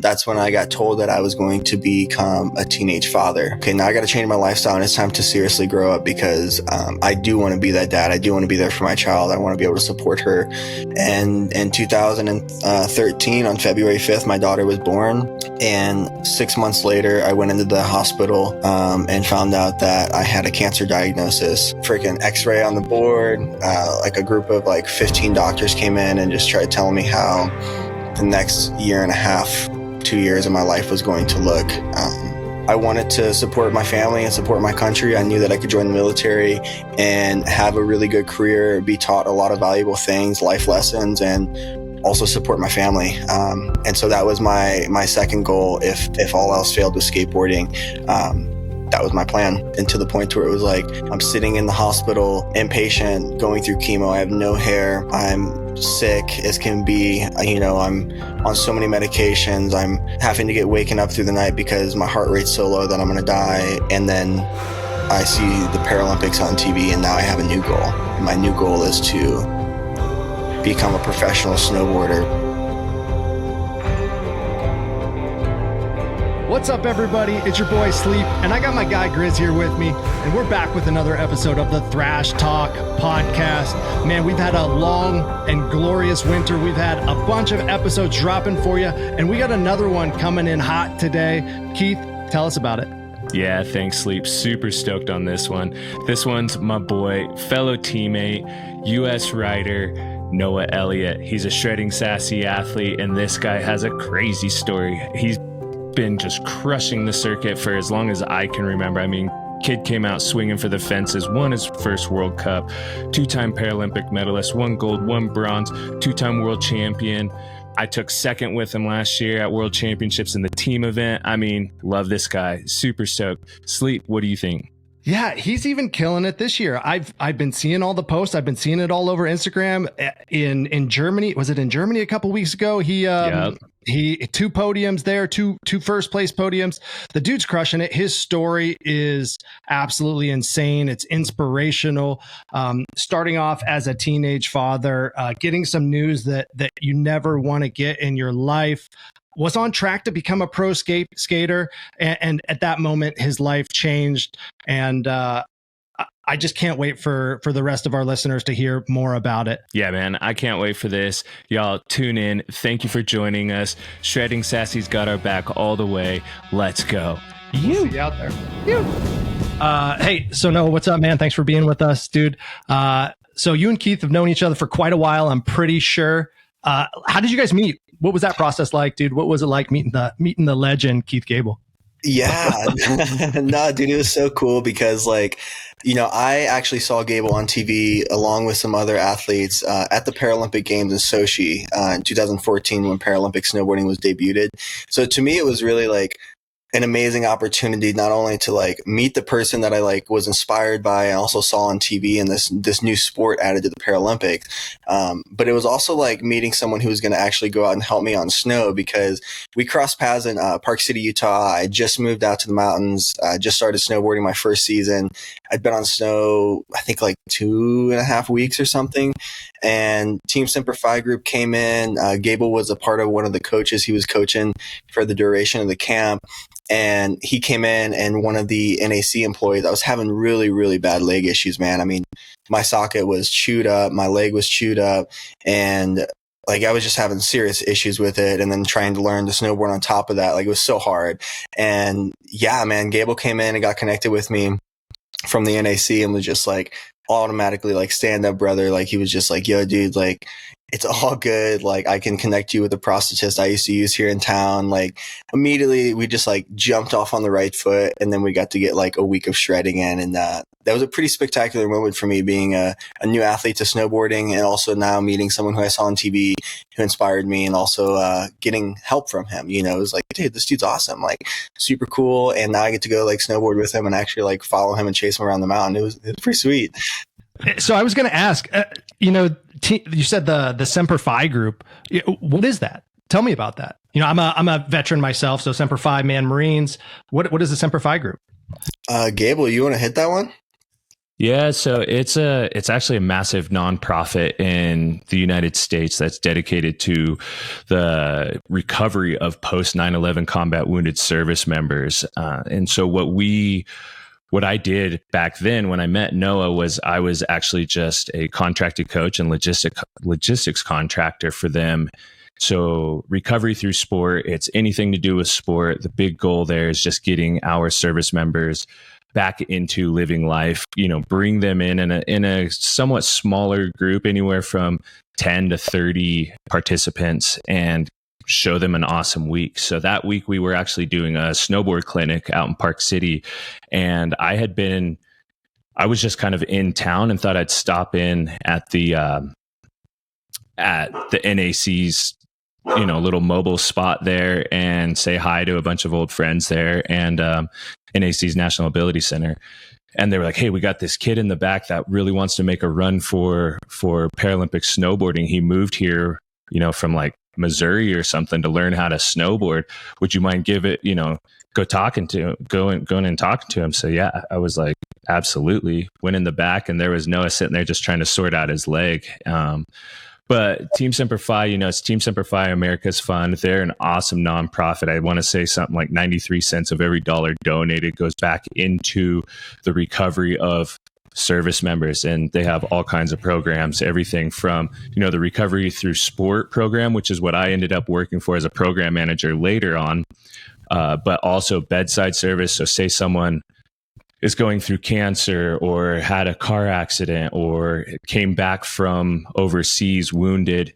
That's when I got told that I was going to become a teenage father. Okay, now I got to change my lifestyle, and it's time to seriously grow up, because I do want to be that dad. I do want to be there for my child. I want to be able to support her. And in 2013, on February 5th, my daughter was born. And 6 months later, I went into the hospital and found out that I had a cancer diagnosis. Freaking x-ray on the board. Like a group of like 15 doctors came in and just tried telling me how the next year and a half, 2 years of my life was going to look. I wanted to support my family and support my country. I knew that I could join the military and have a really good career, be taught a lot of valuable things, life lessons, and also support my family. And so that was my second goal. If all else failed with skateboarding, that was my plan. And to the point where it was like, I'm sitting in the hospital, inpatient, going through chemo. I have no hair. I'm sick as can be. I'm on so many medications. I'm having to get waken up through the night because my heart rate's so low that I'm going to die. And then I see the Paralympics on TV, and now I have a new goal. And my new goal is to become a professional snowboarder. What's up, everybody? It's your boy Sleep, and I got my guy Grizz here with me, and we're back with another episode of the Thrash Talk podcast. Man, we've had a long and glorious winter. We've had a bunch of episodes dropping for you, and we got another one coming in hot today. Keith, tell us about it. Yeah, thanks, Sleep. Super stoked on this one. This one's my boy, fellow teammate, U.S. rider, Noah Elliott. He's a shredding sassy athlete, and this guy has a crazy story. He's been just crushing the circuit for as long as I can remember. I mean, kid came out swinging for the fences, won his first World Cup, two-time Paralympic medalist, 1 gold, 1 bronze, 2-time world champion. I took second with him last year at World Championships in the team event. I mean, love this guy. Super stoked. Sleep, what do you think? Yeah, he's even killing it this year. I've been seeing all the posts. I've been seeing it all over Instagram. In Germany, was it in Germany a couple weeks ago? He 2 podiums there, two first place podiums. The dude's crushing it. His story is absolutely insane. It's inspirational. Starting off as a teenage father, getting some news that you never want to get in your life. Was on track to become a pro skater. And at that moment, his life changed. And I just can't wait for the rest of our listeners to hear more about it. Yeah, man, I can't wait for this. Y'all tune in. Thank you for joining us. Shredding Sassy's got our back all the way. Let's go. We'll see you out there. Hey, so Noah, what's up, man? Thanks for being with us, dude. So you and Keith have known each other for quite a while, I'm pretty sure. How did you guys meet? What was that process like, dude? What was it like meeting the legend, Keith Gabel? Yeah, no, dude, it was so cool because I actually saw Gabel on TV along with some other athletes at the Paralympic Games in Sochi in 2014 when Paralympic snowboarding was debuted. So to me, it was really like an amazing opportunity, not only to meet the person that I was inspired by and also saw on TV and this new sport added to the Paralympics. But it was also meeting someone who was going to actually go out and help me on snow, because we crossed paths in Park City, Utah. I just moved out to the mountains. I just started snowboarding my first season. I'd been on snow, I think 2.5 weeks or something. And Team Semper Fi Group came in. Gabel was a part of one of the coaches. He was coaching for the duration of the camp. And he came in, and one of the NAC employees, I was having really, really bad leg issues, man. I mean, my socket was chewed up, my leg was chewed up, and I was just having serious issues with it. And then trying to learn to snowboard on top of that, it was so hard. And yeah, man, Gabel came in and got connected with me from the NAC and was just automatically stand up, brother. He was just yo, dude, it's all good. I can connect you with a prosthetist I used to use here in town. Immediately we just jumped off on the right foot, and then we got to get a week of shredding in. And that was a pretty spectacular moment for me, being a new athlete to snowboarding, and also now meeting someone who I saw on TV who inspired me, and also getting help from him. It was dude, this dude's awesome, super cool. And now I get to go snowboard with him and actually follow him and chase him around the mountain. It was pretty sweet. So I was going to ask, you said the Semper Fi Group. What is that? Tell me about that. I'm a veteran myself, so Semper Fi, Man Marines. What is the Semper Fi Group? Gabel, you want to hit that one? Yeah, so it's actually a massive nonprofit in the United States that's dedicated to the recovery of post 9/11 combat wounded service members. And so what I did back then when I met Noah was I was actually just a contracted coach and logistics contractor for them. So recovery through sport, it's anything to do with sport. The big goal there is just getting our service members back into living life, bring them in a somewhat smaller group, anywhere from 10 to 30 participants, and show them an awesome week. So that week we were actually doing a snowboard clinic out in Park City, and I was just kind of in town and thought I'd stop in at the NAC's little mobile spot there and say hi to a bunch of old friends there, and NAC's National Ability Center. And they were like, hey, we got this kid in the back that really wants to make a run for Paralympic snowboarding. He moved here, from like Missouri or something to learn how to snowboard. Would you mind go and talking to him? So yeah, I was like, absolutely. Went in the back, and there was Noah sitting there just trying to sort out his leg. But Team Semper Fi, it's Team Semper Fi America's Fund. They're an awesome nonprofit. I want to say something like 93 cents of every dollar donated goes back into the recovery of service members. And they have all kinds of programs, everything from, the recovery through sport program, which is what I ended up working for as a program manager later on, but also bedside service. So say someone is going through cancer or had a car accident or came back from overseas wounded,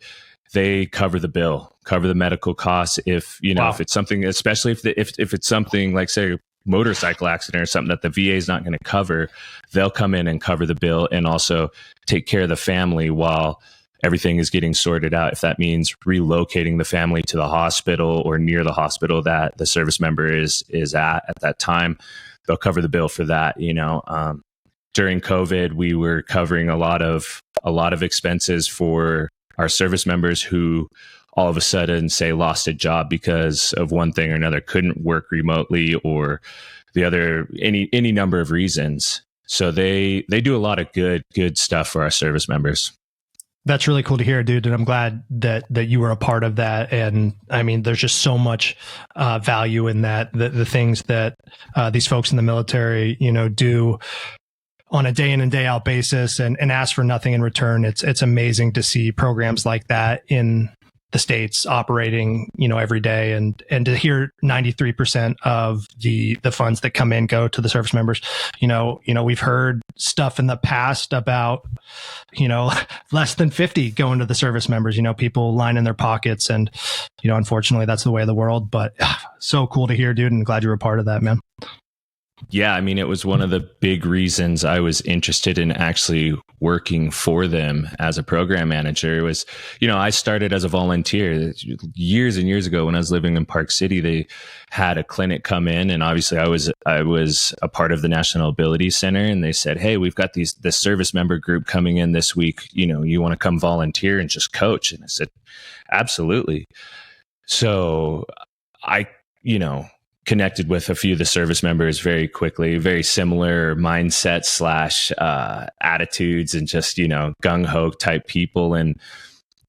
they cover the bill, cover the medical costs. If, if it's something, especially if it's something like, say, a motorcycle accident or something that the VA is not going to cover, they'll come in and cover the bill and also take care of the family while everything is getting sorted out. If that means relocating the family to the hospital or near the hospital that the service member is at that time, they'll cover the bill for that. During COVID, we were covering a lot of expenses for our service members who all of a sudden, say, lost a job because of one thing or another, couldn't work remotely, or the other, any number of reasons. So they do a lot of good stuff for our service members. That's really cool to hear, dude. And I'm glad that you were a part of that. And I mean, there's just so much value in that, the things that these folks in the military, do on a day in and day out basis and ask for nothing in return. It's amazing to see programs like that in the States operating, every day, and to hear 93% of the funds that come in go to the service members. We've heard stuff in the past about, less than 50 going to the service members, people lining their pockets. And, unfortunately that's the way of the world, but so cool to hear, dude. And glad you were a part of that, man. Yeah, I mean, it was one of the big reasons I was interested in actually working for them as a program manager. It was, I started as a volunteer years and years ago when I was living in Park City. They had a clinic come in, and obviously I was a part of the National Ability Center, and they said, hey, we've got this service member group coming in this week. You want to come volunteer and just coach? And I said, absolutely. So I, connected with a few of the service members very quickly, very similar mindset / attitudes, and just, gung-ho type people. And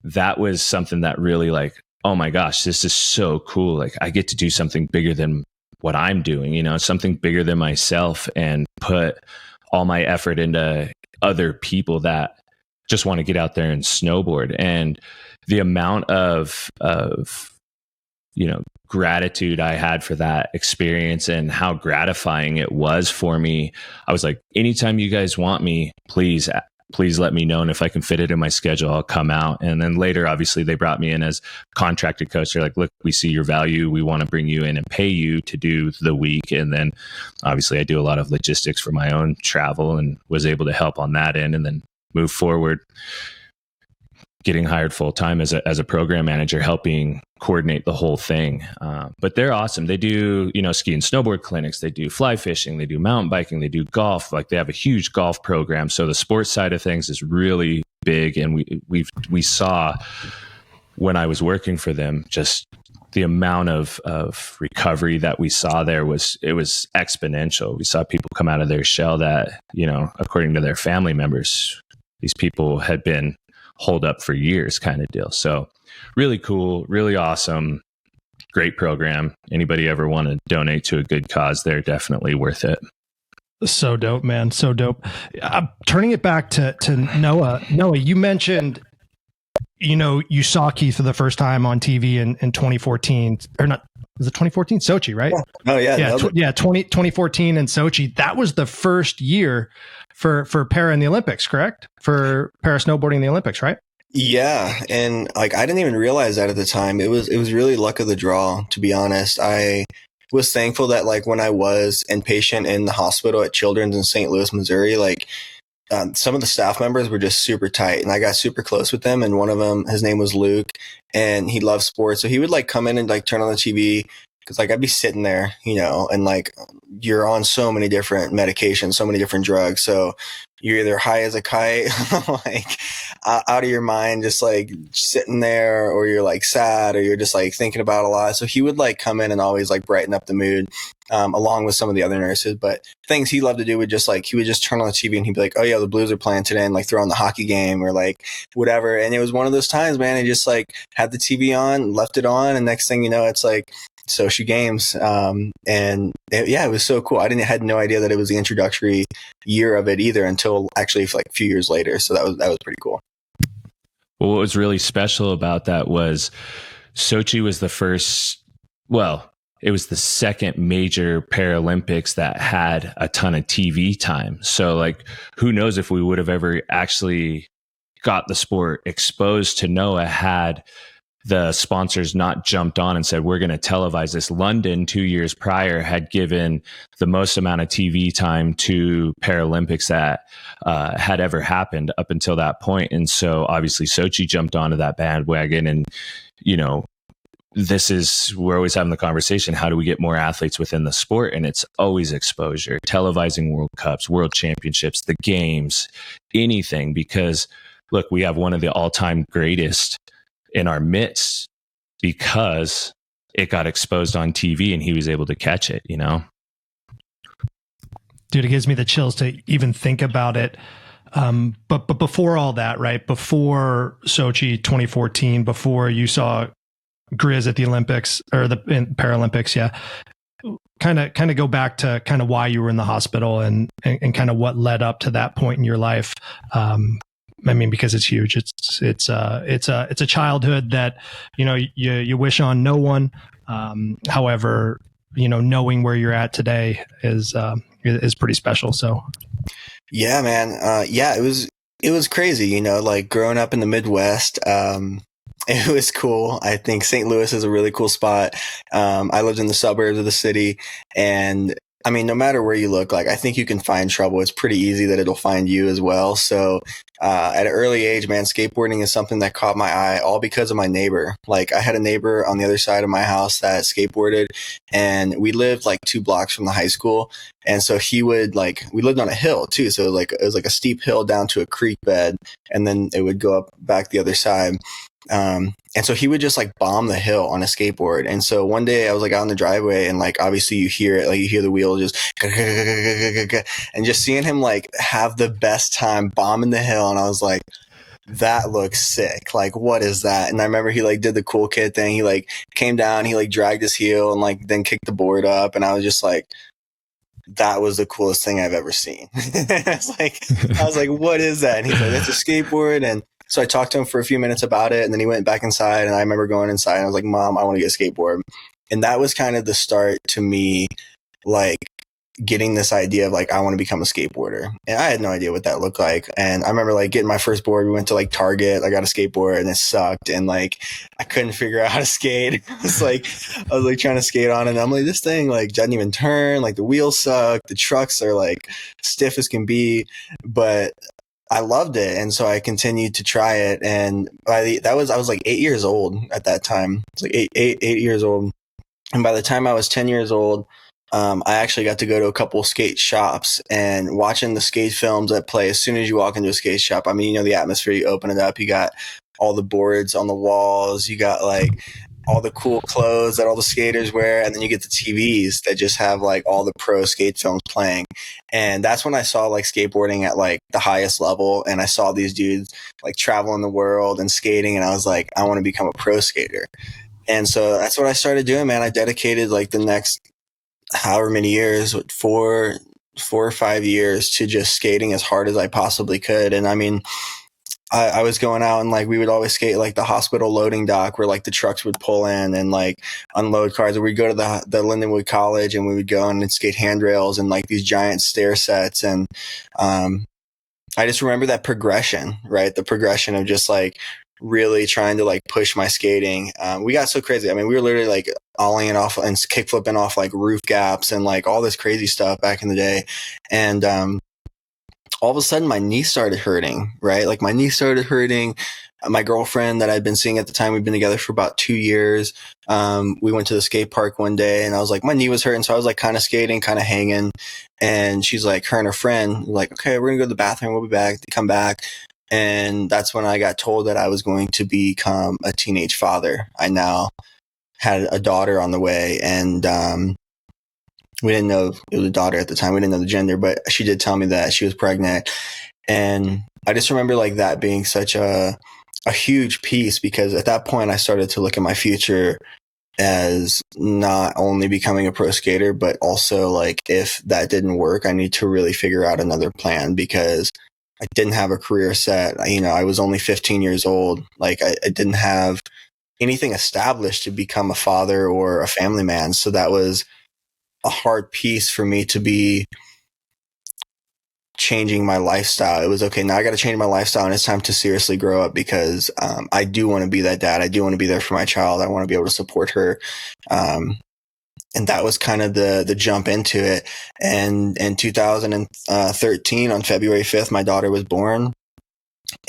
that was something that really, like, oh my gosh, this is so cool. Like, I get to do something bigger than what I'm doing, something bigger than myself, and put all my effort into other people that just want to get out there and snowboard. And the amount of gratitude I had for that experience and how gratifying it was for me. I was like, anytime you guys want me, please let me know. And if I can fit it in my schedule, I'll come out. And then later, obviously, they brought me in as contracted coach. They're like, look, we see your value. We want to bring you in and pay you to do the week. And then obviously I do a lot of logistics for my own travel and was able to help on that end, and then move forward, getting hired full time as a program manager, helping coordinate the whole thing. But they're awesome. They do, ski and snowboard clinics. They do fly fishing. They do mountain biking. They do golf. Like, they have a huge golf program. So the sports side of things is really big. And we saw when I was working for them, just the amount of recovery that we saw there was exponential. We saw people come out of their shell that, according to their family members, these people had been holed up for years, kind of deal. So really cool, really awesome, great program. Anybody ever want to donate to a good cause, they're definitely worth it. So dope, man. So dope. Turning it back to Noah. Noah, you mentioned, you saw Keith for the first time on TV in 2014, or not, was it 2014? Sochi, right? Oh yeah. Yeah. 2014 in Sochi. That was the first year for para in the Olympics, correct? For para snowboarding in the Olympics, right? Yeah. And I didn't even realize that at the time. It was really luck of the draw, to be honest. I was thankful that when I was inpatient in the hospital at Children's in St. Louis, Missouri, some of the staff members were just super tight, and I got super close with them. And one of them, his name was Luke, and he loved sports. So he would come in and turn on the TV, because I'd be sitting there, and you're on so many different medications, so many different drugs. So you're either high as a kite, out of your mind, just sitting there, or you're sad, or you're just thinking about a lot. So he would come in and always brighten up the mood, along with some of the other nurses. But things he loved to do would just he would just turn on the TV and he'd be like, oh yeah, the Blues are playing today, and throw on the hockey game or whatever. And it was one of those times, man, he just had the TV on, left it on, and next thing you know, it's Sochi Games. And it was so cool. I had no idea that it was the introductory year of it either until actually a few years later. So that was pretty cool. Well, what was really special about that was Sochi was it was the second major Paralympics that had a ton of TV time. So who knows if we would have ever actually got the sport exposed to Noah had the sponsors not jumped on and said, we're going to televise this. London 2 years prior had given the most amount of TV time to Paralympics that had ever happened up until that point. And so obviously Sochi jumped onto that bandwagon, and, we're always having the conversation. How do we get more athletes within the sport? And it's always exposure, televising World Cups, World Championships, the games, anything, because look, we have one of the all-time greatest in our midst because it got exposed on TV and he was able to catch it, Dude, it gives me the chills to even think about it. But before all that, right? Before Sochi 2014, before you saw Grizz at the Olympics or the Paralympics, yeah. Kind of go back to kind of why you were in the hospital and kind of what led up to that point in your life. Because it's huge. It's a childhood that, you wish on no one. However, knowing where you're at today is pretty special. So. Yeah, man. It was crazy, growing up in the Midwest. It was cool. I think St. Louis is a really cool spot. I lived in the suburbs of the city, and no matter where you look, I think you can find trouble. It's pretty easy that it'll find you as well. So, at an early age, man, skateboarding is something that caught my eye, all because of my neighbor. I had a neighbor on the other side of my house that skateboarded, and we lived 2 blocks from the high school. And so he would we lived on a hill too. So it was a steep hill down to a creek bed, and then it would go up back the other side. And so he would just bomb the hill on a skateboard. And so one day I was out in the driveway, and obviously you hear it, you hear the wheel just, and just seeing him have the best time bombing the hill. And I was like, that looks sick. What is that? And I remember he did the cool kid thing. He came down, he dragged his heel and then kicked the board up. And I was just that was the coolest thing I've ever seen. I was like, what is that? And he's like, that's a skateboard. And so I talked to him for a few minutes about it, and then he went back inside, and I remember going inside and I was like, Mom, I want to get a skateboard. And that was kind of the start to me, getting this idea of I want to become a skateboarder. And I had no idea what that looked like. And I remember getting my first board. We went to Target. I got a skateboard, and it sucked. And I couldn't figure out how to skate. I was trying to skate on it. And I'm like, this thing doesn't even turn. The wheels suck. The trucks are stiff as can be. But I loved it. And so I continued to try it. And I was 8 years old at that time. It's eight years old. And by the time I was 10 years old, I actually got to go to a couple of skate shops and watching the skate films that play as soon as you walk into a skate shop. The atmosphere, you open it up, you got all the boards on the walls, you got all the cool clothes that all the skaters wear, and then you get the TVs that just have like all the pro skate films playing. And that's when I saw like skateboarding at like the highest level, and I saw these dudes like traveling the world and skating, and I was like, I want to become a pro skater. And so that's what I started doing, man. I dedicated like the next however many years, 4 or 5 years, to just skating as hard as I possibly could. And I mean, I was going out and like we would always skate like the hospital loading dock where like the trucks would pull in and like unload cars. Or we'd go to the Lindenwood College and we would go and skate handrails and like these giant stair sets. And I just remember that progression, right? The progression of just like really trying to like push my skating. We got so crazy. I mean, we were literally like ollieing off and kick flipping off like roof gaps and like all this crazy stuff back in the day. And all of a sudden my knee started hurting, right? Like my knee started hurting. My girlfriend that I'd been seeing at the time, we'd been together for about 2 years. We went to the skate park one day and I was like, my knee was hurting. So I was like kind of skating, kind of hanging. And she's like, her and her friend were like, okay, we're gonna go to the bathroom. We'll be back. They come back. And that's when I got told that I was going to become a teenage father. I now had a daughter on the way, and we didn't know it was a daughter at the time. We didn't know the gender, but she did tell me that she was pregnant. And I just remember like that being such a huge piece, because at that point I started to look at my future as not only becoming a pro skater, but also like if that didn't work, I need to really figure out another plan, because I didn't have a career set. You know, I was only 15 years old. Like I didn't have anything established to become a father or a family man. So that was a hard piece for me to be changing my lifestyle. It was okay. Now I got to change my lifestyle and it's time to seriously grow up, because I do want to be that dad. I do want to be there for my child. I want to be able to support her. And that was kind of the jump into it. And in 2013, on February 5th, my daughter was born.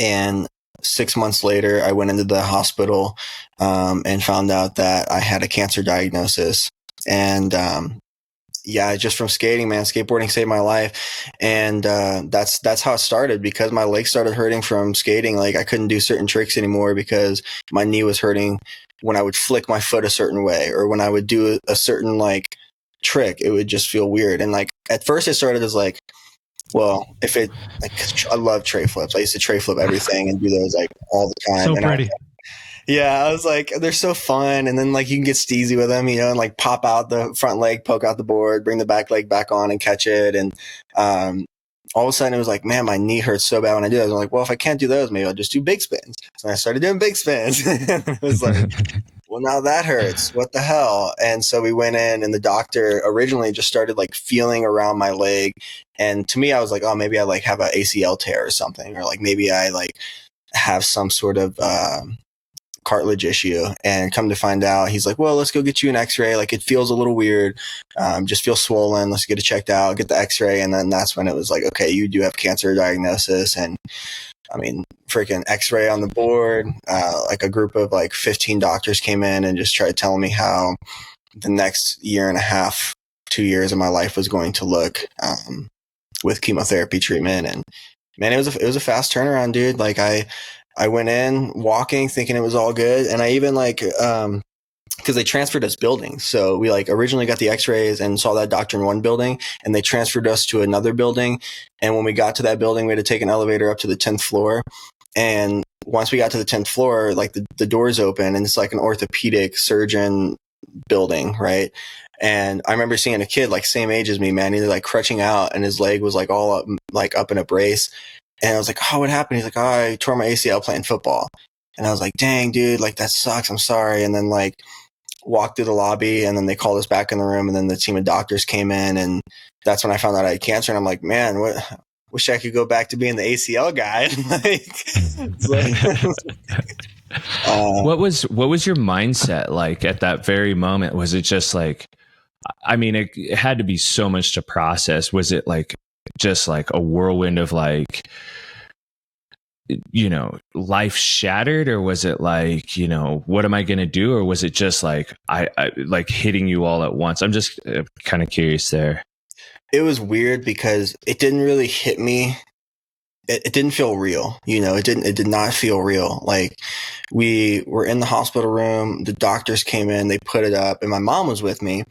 And 6 months later, I went into the hospital and found out that I had a cancer diagnosis. And yeah, just from skating, man, skateboarding saved my life. And that's how it started, because my legs started hurting from skating. Like I couldn't do certain tricks anymore because my knee was hurting. When I would flick my foot a certain way, or when I would do a certain like trick, it would just feel weird. And like at first it started as like, well, if it, like, I love tray flips. I used to tray flip everything and do those like all the time. So and pretty. I was like, they're so fun. And then like you can get steezy with them, you know, and like pop out the front leg, poke out the board, bring the back leg back on and catch it. And all of a sudden it was like, man, my knee hurts so bad when I do that. I'm like, well, if I can't do those, maybe I'll just do big spins. So I started doing big spins. It was like, well, now that hurts. What the hell? And so we went in, and the doctor originally just started like feeling around my leg. And to me, I was like, oh, maybe I like have an ACL tear or something, or like maybe I like have some sort of cartilage issue. And come to find out, he's like, well, let's go get you an x-ray. Like it feels a little weird. Just feels swollen. Let's get it checked out, get the x-ray. And then that's when it was like, okay, you do have cancer diagnosis. And I mean, freaking x-ray on the board. Like a group of like 15 doctors came in and just tried telling me how the next year and a half, 2 years of my life was going to look with chemotherapy treatment. And man, it was a fast turnaround, dude. Like I went in walking thinking it was all good. And I even like, because they transferred us buildings. So we like originally got the x-rays and saw that doctor in one building, and they transferred us to another building. And when we got to that building, we had to take an elevator up to the 10th floor. And once we got to the 10th floor, like the doors open, and it's like an orthopedic surgeon building, right? And I remember seeing a kid like same age as me, man. He was like crutching out, and his leg was like all up, like up in a brace. And I was like, oh, what happened? He's like, oh, I tore my ACL playing football. And I was like, dang, dude, like that sucks. I'm sorry. And then like walked through the lobby, and then they called us back in the room, and then the team of doctors came in, and that's when I found out I had cancer. And I'm like, man, wish I could go back to being the ACL guy. What was your mindset like at that very moment? Was it just like, I mean, it had to be so much to process. Was it like just like a whirlwind of like, you know, life shattered, or was it like, you know, what am I going to do? Or was it just like, I like hitting you all at once? I'm just kind of curious there. It was weird because it didn't really hit me it didn't feel real. It did not feel real. Like, we were in the hospital room, the doctors came in, they put it up, and my mom was with me.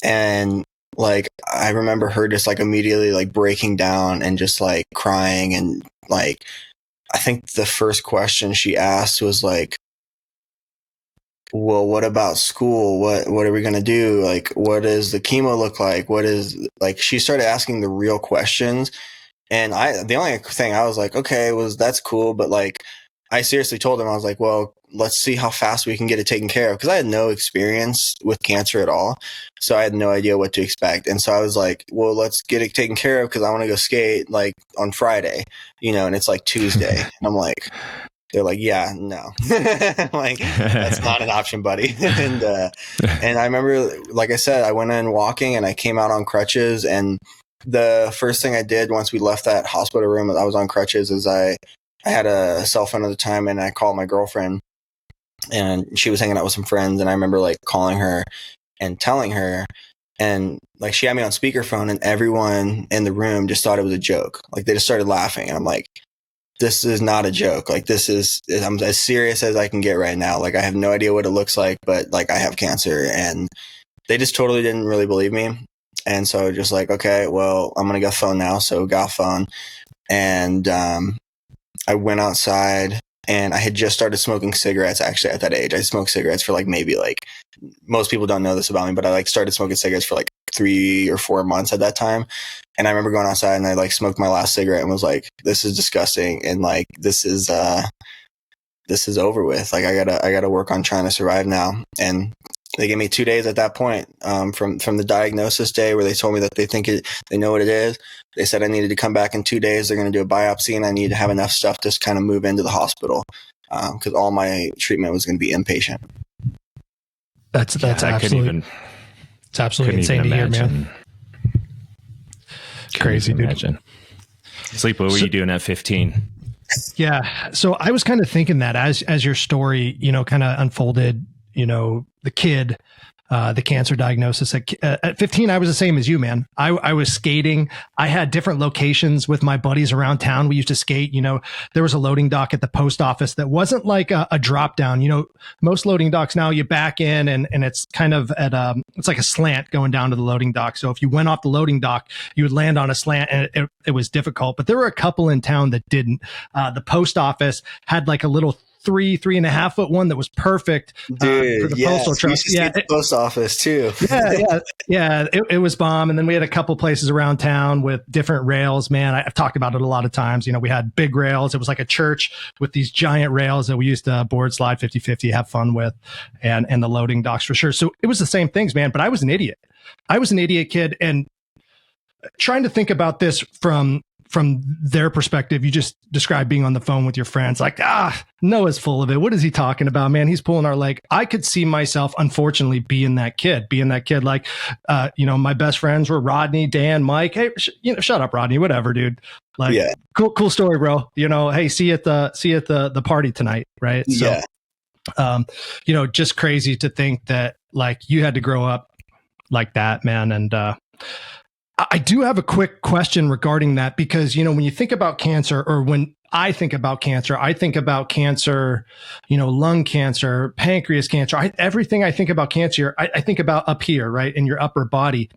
And like, I remember her just like immediately like breaking down and just like crying. And like, I think the first question she asked was like, well, what about school? What are we going to do? Like, what does the chemo look like? What is, like, she started asking the real questions. And the only thing I was like, okay, that's cool. But like, I seriously told him, I was like, well, let's see how fast we can get it taken care of. Cause I had no experience with cancer at all. So I had no idea what to expect. And so I was like, well, let's get it taken care of. Cause I want to go skate like on Friday, and it's like Tuesday. And I'm like, they're like, yeah, no, like, that's not an option, buddy. And I remember, like I said, I went in walking and I came out on crutches. And the first thing I did once we left that hospital room, I was on crutches, is I had a cell phone at the time, and I called my girlfriend, and she was hanging out with some friends. And I remember like calling her and telling her, and like, she had me on speakerphone, and everyone in the room just thought it was a joke. Like, they just started laughing. And I'm like, this is not a joke. Like, I'm as serious as I can get right now. Like, I have no idea what it looks like, but like, I have cancer. And they just totally didn't really believe me. And so just like, okay, well, I'm going to get a phone now. So got a phone, and I went outside, and I had just started smoking cigarettes. Actually, at that age, I smoked cigarettes for like, maybe, like, most people don't know this about me, but I like started smoking cigarettes for like 3 or 4 months at that time. And I remember going outside, and I like smoked my last cigarette and was like, this is disgusting. And like, this is over with. Like, I gotta work on trying to survive now. And they gave me 2 days at that point, from the diagnosis day, where they told me that they know what it is. They said I needed to come back in 2 days. They're going to do a biopsy, and I need to have enough stuff to kind of move into the hospital, because all my treatment was going to be inpatient. That's absolutely, it's absolutely insane to hear, man. Crazy, dude. Imagine. Sleep, what were you doing at 15? Yeah. So I was kind of thinking that as your story, kind of unfolded, the kid, the cancer diagnosis at 15, I was the same as you, man. I was skating. I had different locations with my buddies around town. We used to skate, there was a loading dock at the post office that wasn't like a drop down. Most loading docks now, you back in and it's kind of it's like a slant going down to the loading dock. So if you went off the loading dock, you would land on a slant, and it was difficult, but there were a couple in town that didn't. The post office had like a little 3.5 foot one that was perfect. Dude, for the postal truck. Yeah, the post office too. Yeah. It was bomb. And then we had a couple places around town with different rails. Man, I've talked about it a lot of times. We had big rails. It was like a church with these giant rails that we used to board slide 50-50, have fun with, and the loading docks for sure. So it was the same things, man. But I was an idiot. I was an idiot kid, and trying to think about this from their perspective. You just described being on the phone with your friends, like, Noah's full of it. What is he talking about, man? He's pulling our leg. I could see myself, unfortunately, being that kid. Like, my best friends were Rodney, Dan, Mike. Hey, shut up, Rodney. Whatever, dude. Like, yeah. Cool story, bro. Hey, see you at the party tonight, right? So, yeah. Just crazy to think that like you had to grow up like that, man. And I do have a quick question regarding that, because, when you think about cancer, or when I think about cancer, lung cancer, pancreas cancer, everything I think about cancer, I think about up here, right, in your upper body.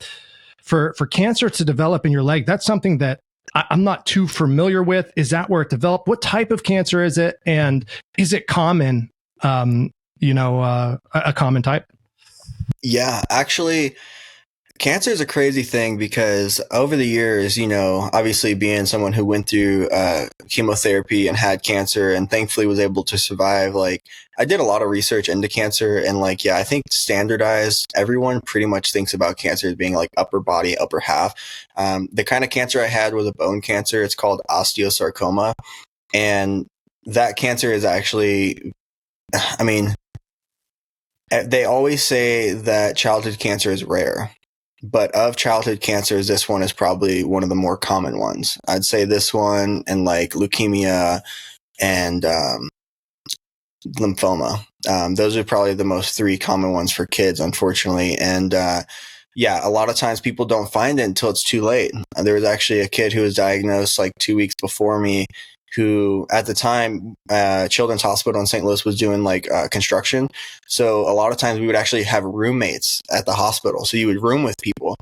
For cancer to develop in your leg, that's something that I'm not too familiar with. Is that where it developed? What type of cancer is it? And is it common, a common type? Yeah, actually, cancer is a crazy thing, because over the years, obviously being someone who went through chemotherapy and had cancer and thankfully was able to survive, like, I did a lot of research into cancer, and like, yeah, I think standardized, everyone pretty much thinks about cancer as being like upper body, upper half. The kind of cancer I had was a bone cancer. It's called osteosarcoma. And that cancer is actually, they always say that childhood cancer is rare. But of childhood cancers, this one is probably one of the more common ones. I'd say this one, and like leukemia and lymphoma. Those are probably the most 3 common ones for kids, unfortunately. And yeah, a lot of times people don't find it until it's too late. There was actually a kid who was diagnosed like 2 weeks before me, who at the time, Children's Hospital in St. Louis was doing like construction. So a lot of times we would actually have roommates at the hospital. So you would room with people.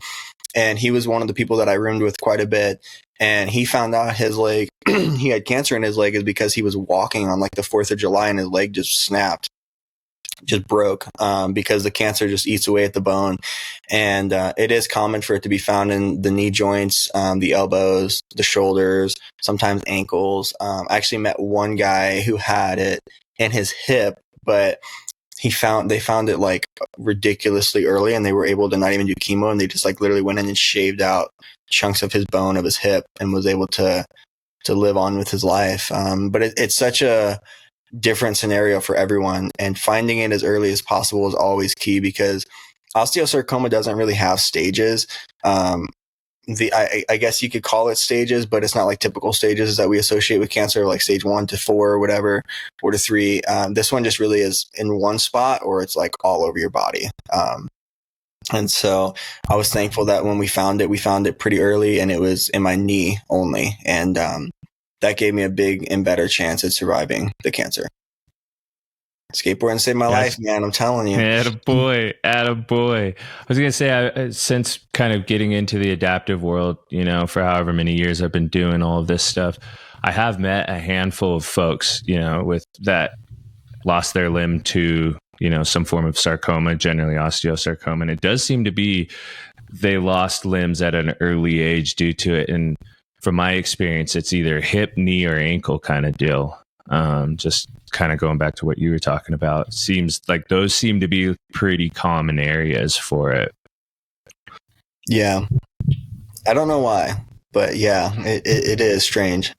And he was one of the people that I roomed with quite a bit. And he found out his leg, he had cancer in his leg, is because he was walking on like the 4th of July and his leg just snapped, just broke, because the cancer just eats away at the bone. And it is common for it to be found in the knee joints, the elbows, the shoulders, sometimes ankles. I actually met one guy who had it in his hip, but they found it like ridiculously early, and they were able to not even do chemo, and they just like literally went in and shaved out chunks of his bone of his hip and was able to live on with his life. But it's such a different scenario for everyone, and finding it as early as possible is always key, because osteosarcoma doesn't really have stages. I guess you could call it stages, but it's not like typical stages that we associate with cancer, like stage 1 to 4 or whatever, 4 to 3. This one just really is in one spot, or it's like all over your body. And so I was thankful that when we found it pretty early, and it was in my knee only. And that gave me a big and better chance at surviving the cancer. Skateboarding saved my life, man. I'm telling you. Attaboy. I was going to say, since kind of getting into the adaptive world, for however many years I've been doing all of this stuff, I have met a handful of folks, with that lost their limb to, some form of sarcoma, generally osteosarcoma. And it does seem to be they lost limbs at an early age due to it. And from my experience, it's either hip, knee, or ankle kind of deal. Just kind of going back to what you were talking about, seems like those seem to be pretty common areas for it. Yeah. I don't know why, but yeah, it is strange.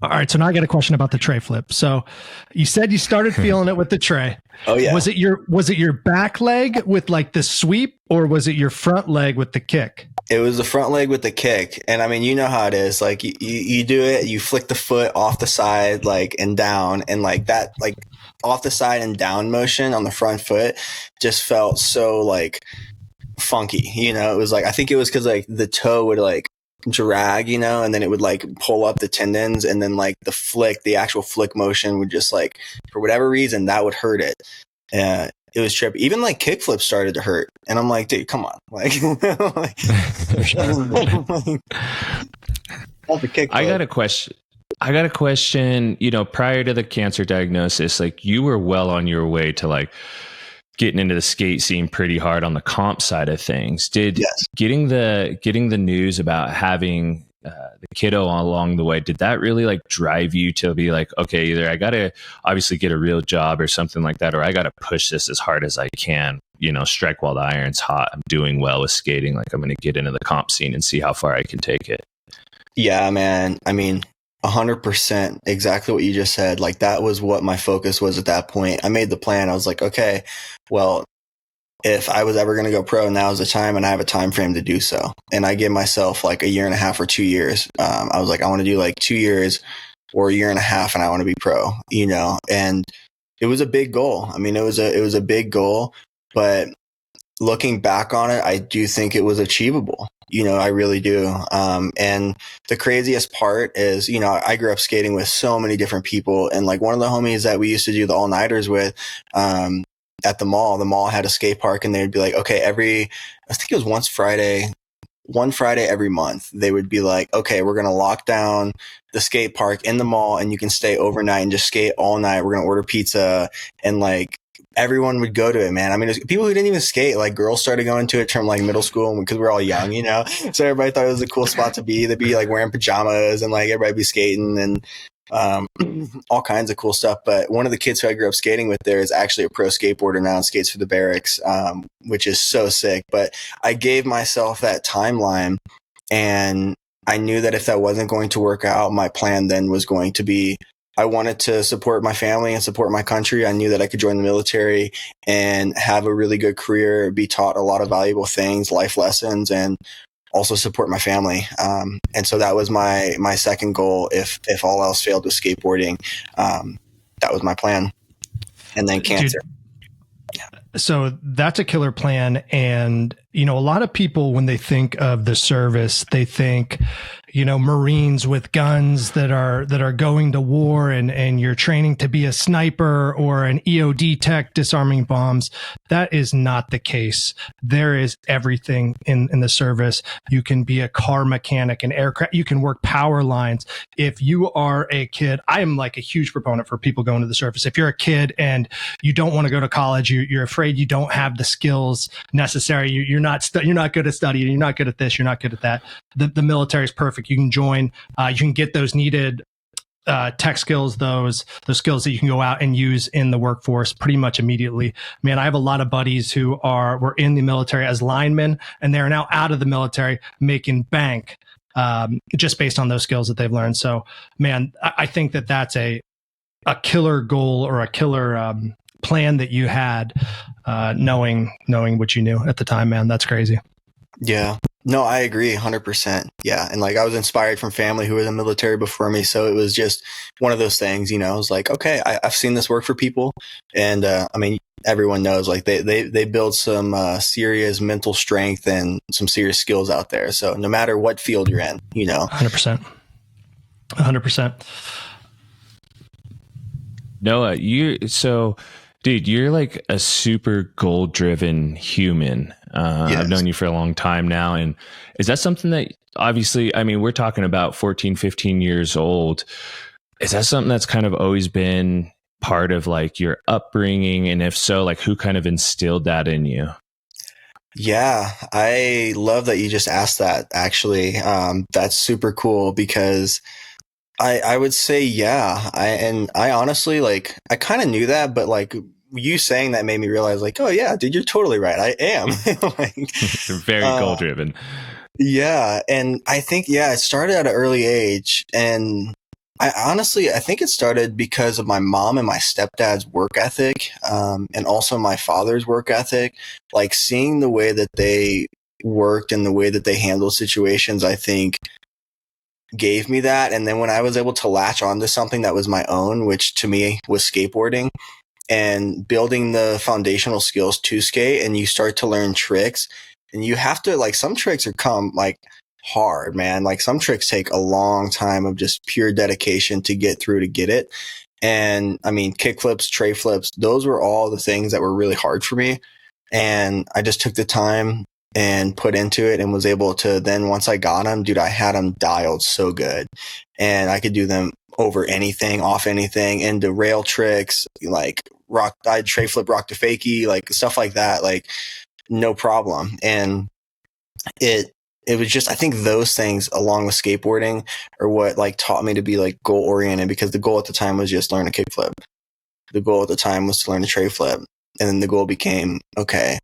All right. So now I got a question about the tray flip. So you said you started feeling it with the tray. Oh yeah. Was it your back leg with like the sweep, or was it your front leg with the kick? It was the front leg with the kick. And I mean, you know how it is. Like you do it, you flick the foot off the side, like, and down, and like that, like off the side and down motion on the front foot just felt so like funky, it was like, I think it was cause like the toe would like drag, and then it would like pull up the tendons, and then like the actual flick motion would just like, for whatever reason, that would hurt it. It was trippy. Even like kick flips started to hurt. And I'm like, dude, come on. Like, I got a question. Prior to the cancer diagnosis, like you were well on your way to like getting into the skate scene pretty hard on the comp side of things. Did getting the news about having the kiddo along the way, did that really like drive you to be like, okay, either I got to obviously get a real job or something like that, or I got to push this as hard as I can, strike while the iron's hot. I'm doing well with skating. Like I'm going to get into the comp scene and see how far I can take it. Yeah, man. I mean, 100% exactly what you just said. Like that was what my focus was at that point. I made the plan. I was like, okay, well, if I was ever going to go pro, now's the time, and I have a time frame to do so. And I give myself like 1.5 or 2 years. I was like, I want to do like 2 years or 1.5 years, and I want to be pro, and it was a big goal. I mean, it was a big goal, but looking back on it, I do think it was achievable. I really do. And the craziest part is, I grew up skating with so many different people, and like one of the homies that we used to do the all-nighters with, at the mall had a skate park, and they'd be like, okay, I think it was one Friday every month, they would be like, okay, we're going to lock down the skate park in the mall, and you can stay overnight and just skate all night. We're going to order pizza, and like everyone would go to it, man. I mean, people who didn't even skate, like girls started going to it from like middle school because we're all young, so everybody thought it was a cool spot to be. They'd be like wearing pajamas, and like everybody be skating, and all kinds of cool stuff. But one of the kids who I grew up skating with there is actually a pro skateboarder now and skates for the Barracks, which is so sick. But I gave myself that timeline, and I knew that if that wasn't going to work out, my plan then was going to be, I wanted to support my family and support my country. I knew that I could join the military and have a really good career, be taught a lot of valuable things, life lessons, and also support my family. And so that was my second goal. If all else failed with skateboarding, that was my plan. And then cancer. Dude, So that's a killer plan. And, you know, a lot of people, when they think of the service, they think, you know, Marines with guns that are going to war, and you're training to be a sniper or an EOD tech disarming bombs. That is not the case. There is everything in the service. You can be a car mechanic, an aircraft, you can work power lines. If you are a kid, I am like a huge proponent for people going to the service. If you're a kid and you don't want to go to college, you're afraid you don't have the skills necessary. You're not good at studying. You're not good at this. You're not good at that. The military is perfect. You can join. You can get those needed tech skills, those skills that you can go out and use in the workforce pretty much immediately. Man, I have a lot of buddies who were in the military as linemen, and they are now out of the military making bank just based on those skills that they've learned. So, man, I think that that's a killer goal or a killer plan that you had, knowing what you knew at the time, man. That's crazy. Yeah. No, I agree 100%. Yeah. And like, I was inspired from family who were in the military before me. So it was just one of those things, you know, I was like, okay, I've seen this work for people. And, I mean, everyone knows like they build some, serious mental strength and some serious skills out there. So no matter what field you're in, you know, 100%. Noah, dude, you're like a super goal driven human. Yes. I've known you for a long time now. And is that something that obviously, I mean, we're talking about 14, 15 years old. Is that something that's kind of always been part of like your upbringing? And if so, like who kind of instilled that in you? Yeah, I love that you just asked that actually. That's super cool because I would say, yeah. I honestly, like, I kind of knew that, but like you saying that made me realize like, oh yeah, dude, you're totally right. I am. Like, very goal driven. Yeah. And I think, yeah, it started at an early age. And I think it started because of my mom and my stepdad's work ethic, and also my father's work ethic, like seeing the way that they worked and the way that they handled situations, I think gave me that. And then when I was able to latch onto something that was my own, which to me was skateboarding, and building the foundational skills to skate, and you start to learn tricks, and you have to, like, some tricks come like hard, man. Like some tricks take a long time of just pure dedication to get through to get it. And I mean, kick flips, tray flips, those were all the things that were really hard for me. And I just took the time and put into it and was able to then, once I got them, dude, I had them dialed so good, and I could do them over anything, off anything, into rail tricks, like I'd tray flip rock to fakie, like stuff like that, like no problem. And it was just, I think those things along with skateboarding are what like taught me to be like goal oriented, because the goal at the time was just learn a kick flip. The goal at the time was to learn a tray flip. And then the goal became, okay,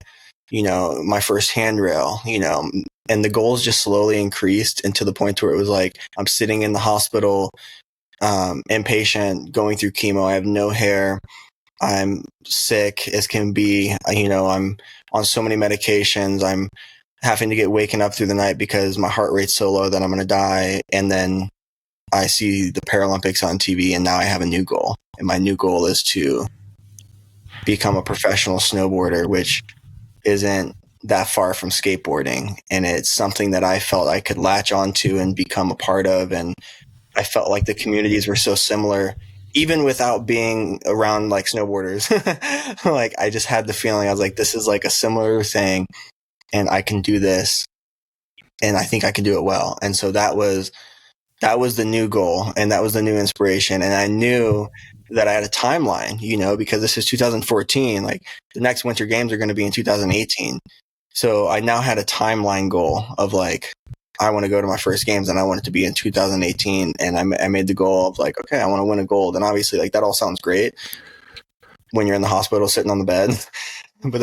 you know, my first handrail, you know, and the goals just slowly increased, and to the point where it was like, I'm sitting in the hospital, inpatient, going through chemo. I have no hair. I'm sick as can be. You know, I'm on so many medications. I'm having to get waken up through the night because my heart rate's so low that I'm going to die. And then I see the Paralympics on TV, and now I have a new goal. And my new goal is to become a professional snowboarder, which isn't that far from skateboarding. And it's something that I felt I could latch onto and become a part of. And I felt like the communities were so similar, even without being around like snowboarders. Like I just had the feeling, I was like, this is like a similar thing, and I can do this, and I think I can do it well. And so that was the new goal, and that was the new inspiration. And I knew that I had a timeline, you know, because this is 2014, like the next Winter Games are going to be in 2018. So I now had a timeline goal of like, I want to go to my first games, and I want it to be in 2018. And I made the goal of like, okay, I want to win a gold. And obviously like that all sounds great when you're in the hospital sitting on the bed, but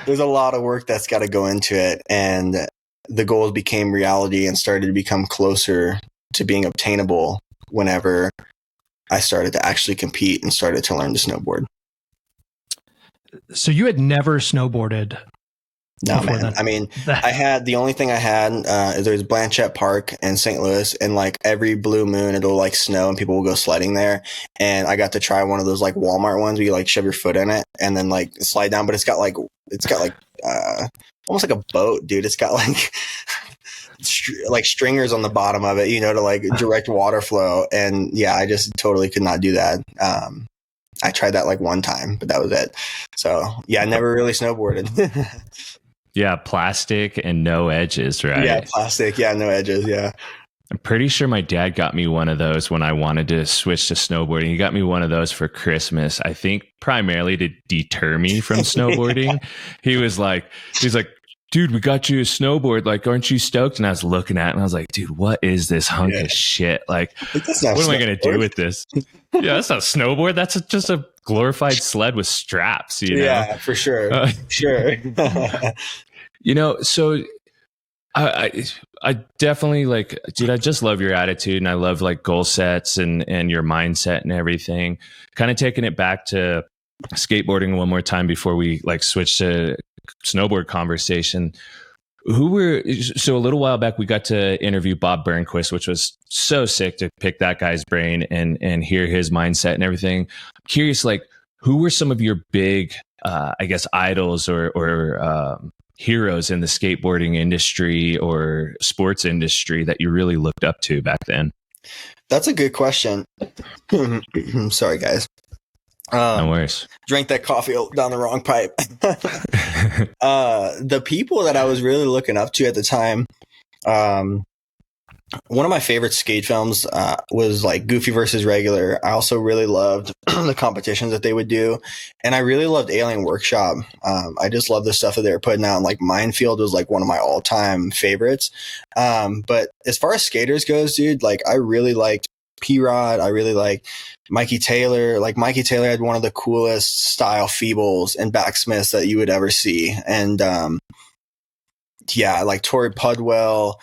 there's a lot of work that's got to go into it. And the goals became reality and started to become closer to being obtainable whenever I started to actually compete and started to learn to snowboard. So you had never snowboarded No, man. That. I mean, the only thing I had, there's Blanchette Park in St. Louis, and like every blue moon, it'll like snow and people will go sledding there. And I got to try one of those like Walmart ones where you like shove your foot in it and then like slide down, but it's got like almost like a boat, dude. It's got like, like stringers on the bottom of it, to like direct water flow. And yeah, I just totally could not do that. I tried that like one time, but that was it. So yeah, I never really snowboarded. Yeah, plastic and no edges, right? Yeah, plastic. Yeah, no edges. Yeah. I'm pretty sure my dad got me one of those when I wanted to switch to snowboarding. He got me one of those for Christmas, I think primarily to deter me from snowboarding. Yeah. He's like, dude, we got you a snowboard. Like, aren't you stoked? And I was looking at it and I was like, dude, what is this hunk of shit? Like, what am I going to do with this? Yeah, that's not a snowboard. That's just a glorified sled with straps, Yeah, for sure. Sure. So I definitely like, dude, I just love your attitude and I love like goal sets and your mindset and everything. Kind of taking it back to skateboarding one more time before we like switch to snowboard conversation. So a little while back, we got to interview Bob Burnquist, which was so sick to pick that guy's brain and hear his mindset and everything. I'm curious, like, who were some of your big, I guess, idols or heroes in the skateboarding industry or sports industry that you really looked up to back then? That's a good question. Sorry, guys. No worries. Drank that coffee down the wrong pipe. The people that I was really looking up to at the time, one of my favorite skate films was like Goofy versus Regular. I also really loved the competitions that they would do. And I really loved Alien Workshop. I just love the stuff that they were putting out. Like Minefield was like one of my all-time favorites. But as far as skaters goes, dude, like I really liked P-Rod. I really liked Mikey Taylor. Like Mikey Taylor had one of the coolest style feebles and backsmiths that you would ever see. And like Torrey Pudwell,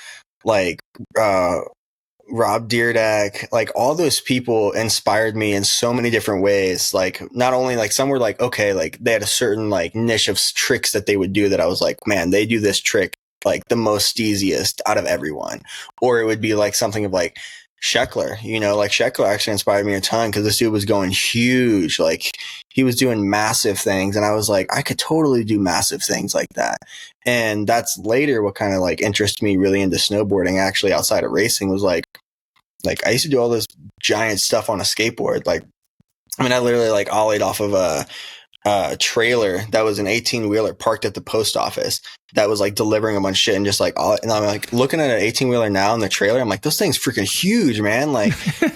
like Rob Deerdeck, like all those people inspired me in so many different ways. Like not only like some were like, okay, like they had a certain like niche of tricks that they would do that I was like, man, they do this trick like the most steeziest out of everyone. Or it would be like something of like Sheckler, like Sheckler actually inspired me a ton because this dude was going huge. Like he was doing massive things. And I was like, I could totally do massive things like that. And that's later what kind of like interested me really into snowboarding actually outside of racing was like I used to do all this giant stuff on a skateboard. Like, I mean, I literally like ollied off of a trailer that was an 18-wheeler parked at the post office that was like delivering a bunch of shit and just like and I'm like looking at an 18-wheeler now in the trailer, I'm like, this thing's freaking huge, man. Like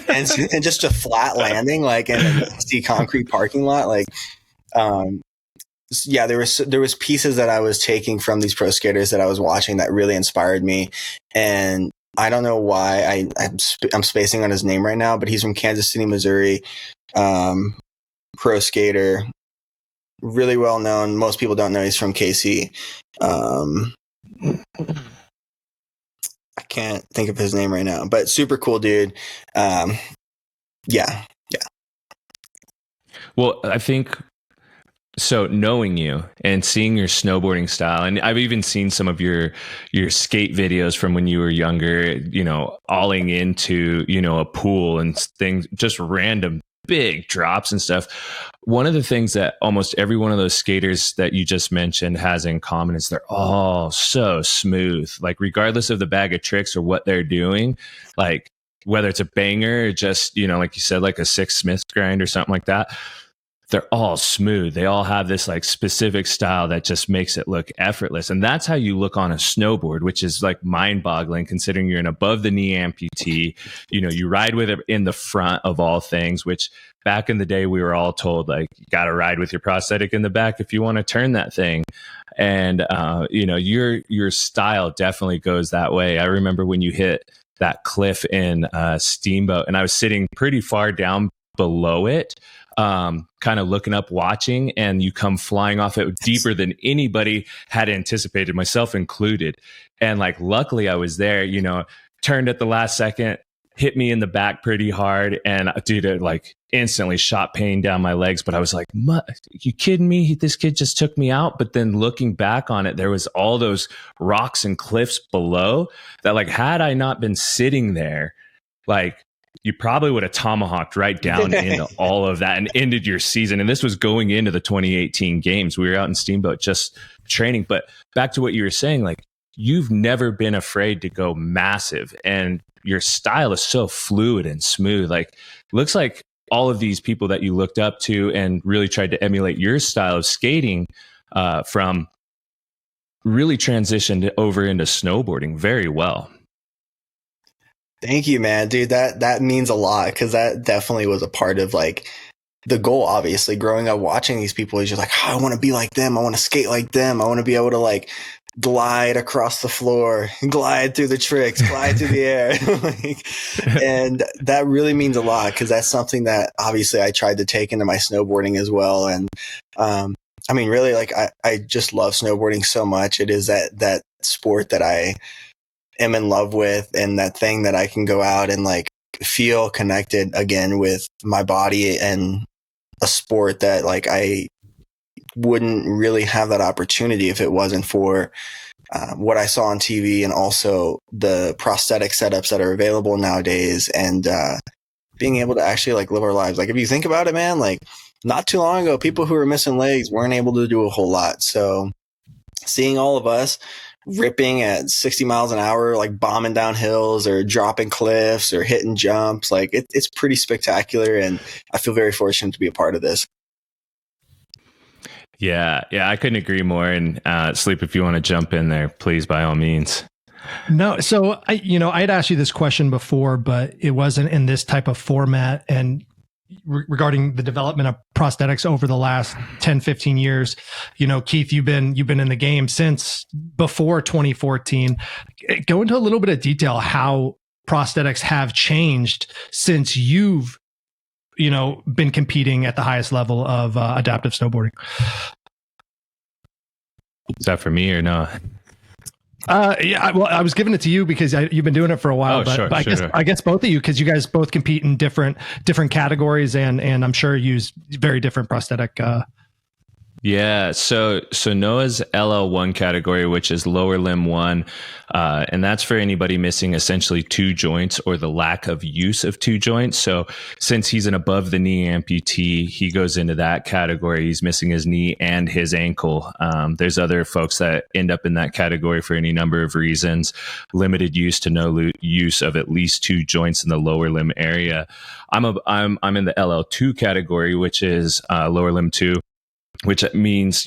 and just a flat landing like in a dusty concrete parking lot. Like yeah, there was pieces that I was taking from these pro skaters that I was watching that really inspired me. And I don't know why I'm spacing on his name right now, but he's from Kansas City, Missouri. Pro skater, really well known. Most people don't know he's from KC. I can't think of his name right now, but super cool dude. Yeah. Well, I think so. Knowing you and seeing your snowboarding style, and I've even seen some of your skate videos from when you were younger. Alling into a pool and things, just random big drops and stuff. One of the things that almost every one of those skaters that you just mentioned has in common is they're all so smooth. Like regardless of the bag of tricks or what they're doing, like whether it's a banger or just, like you said, like a Six Smith grind or something like that, they're all smooth. They all have this like specific style that just makes it look effortless. And that's how you look on a snowboard, which is like mind boggling considering you're an above the knee amputee. You ride with it in the front of all things, which back in the day, we were all told like, you got to ride with your prosthetic in the back if you want to turn that thing. And, your style definitely goes that way. I remember when you hit that cliff in Steamboat and I was sitting pretty far down below it, kind of looking up, watching, and you come flying off it deeper than anybody had anticipated, myself included. And like, luckily I was there, turned at the last second, hit me in the back pretty hard. And dude, it like instantly shot pain down my legs. But I was like, you kidding me? This kid just took me out. But then looking back on it, there was all those rocks and cliffs below that, like, had I not been sitting there, like, you probably would have tomahawked right down into all of that and ended your season. And this was going into the 2018 games. We were out in Steamboat just training. But back to what you were saying, like, you've never been afraid to go massive, and your style is so fluid and smooth. Like, looks like all of these people that you looked up to and really tried to emulate your style of skating from really transitioned over into snowboarding very well. Thank you, man, dude. That means a lot, because that definitely was a part of like the goal. Obviously, growing up watching these people is just like, oh, I want to be like them. I want to skate like them. I want to be able to like glide across the floor, glide through the tricks, glide through the air. And that really means a lot, because that's something that obviously I tried to take into my snowboarding as well. And I mean, really, like I just love snowboarding so much. It is that sport that I am in love with, and that thing that I can go out and like feel connected again with my body, and a sport that like I wouldn't really have that opportunity if it wasn't for what I saw on TV, and also the prosthetic setups that are available nowadays, and being able to actually like live our lives. Like, if you think about it, man, like not too long ago, people who were missing legs weren't able to do a whole lot. So seeing all of us ripping at 60 miles an hour, like bombing down hills or dropping cliffs or hitting jumps, like it's pretty spectacular. And I feel very fortunate to be a part of this. Yeah, I couldn't agree more. And Sleep, if you want to jump in there, please, by all means. No, so I'd asked you this question before, but it wasn't in this type of format. And regarding the development of prosthetics over the last 10, 15 years, Keith, you've been in the game since before 2014. Go into a little bit of detail how prosthetics have changed since you've been competing at the highest level of adaptive snowboarding. Is that for me or no? Yeah, well, I was giving it to you because you've been doing it for a while. But I guess both of you, because you guys both compete in different categories, and I'm sure use very different prosthetic. Yeah, so Noah's LL1 category, which is lower limb 1, and that's for anybody missing essentially 2 joints or the lack of use of 2 joints. So since he's an above the knee amputee, he goes into that category. He's missing his knee and his ankle. There's other folks that end up in that category for any number of reasons: limited use to no use of at least 2 joints in the lower limb area. I'm in the LL2 category, which is lower limb 2. Which means,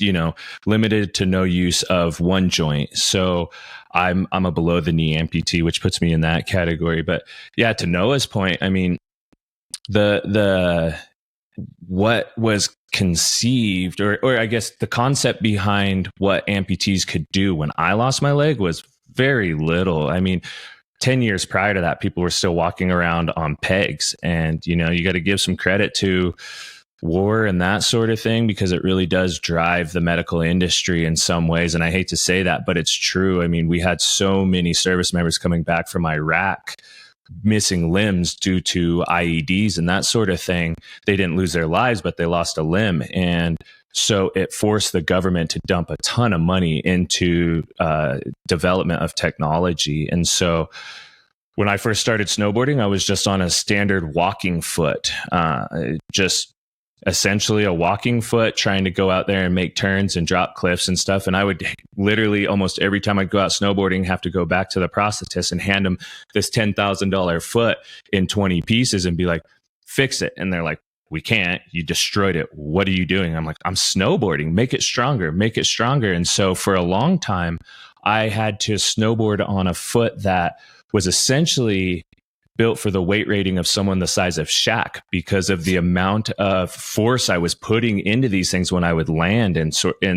limited to no use of 1 joint. So I'm a below the knee amputee, which puts me in that category. But yeah, to Noah's point, I mean, the what was conceived, or I guess the concept behind what amputees could do when I lost my leg was very little. I mean, 10 years prior to that, people were still walking around on pegs, and you got to give some credit to war and that sort of thing, because it really does drive the medical industry in some ways. And I hate to say that, but it's true. I mean, we had so many service members coming back from Iraq missing limbs due to IEDs and that sort of thing. They didn't lose their lives, but they lost a limb. And so it forced the government to dump a ton of money into development of technology. And so when I first started snowboarding, I was just on a standard walking foot, just essentially a walking foot, trying to go out there and make turns and drop cliffs and stuff. And I would literally almost every time I'd go out snowboarding, have to go back to the prosthetist and hand them this $10,000 foot in 20 pieces and be like, fix it. And they're like, we can't, you destroyed it. What are you doing? I'm like, I'm snowboarding, make it stronger, make it stronger. And so for a long time, I had to snowboard on a foot that was essentially built for the weight rating of someone the size of Shaq, because of the amount of force I was putting into these things when I would land and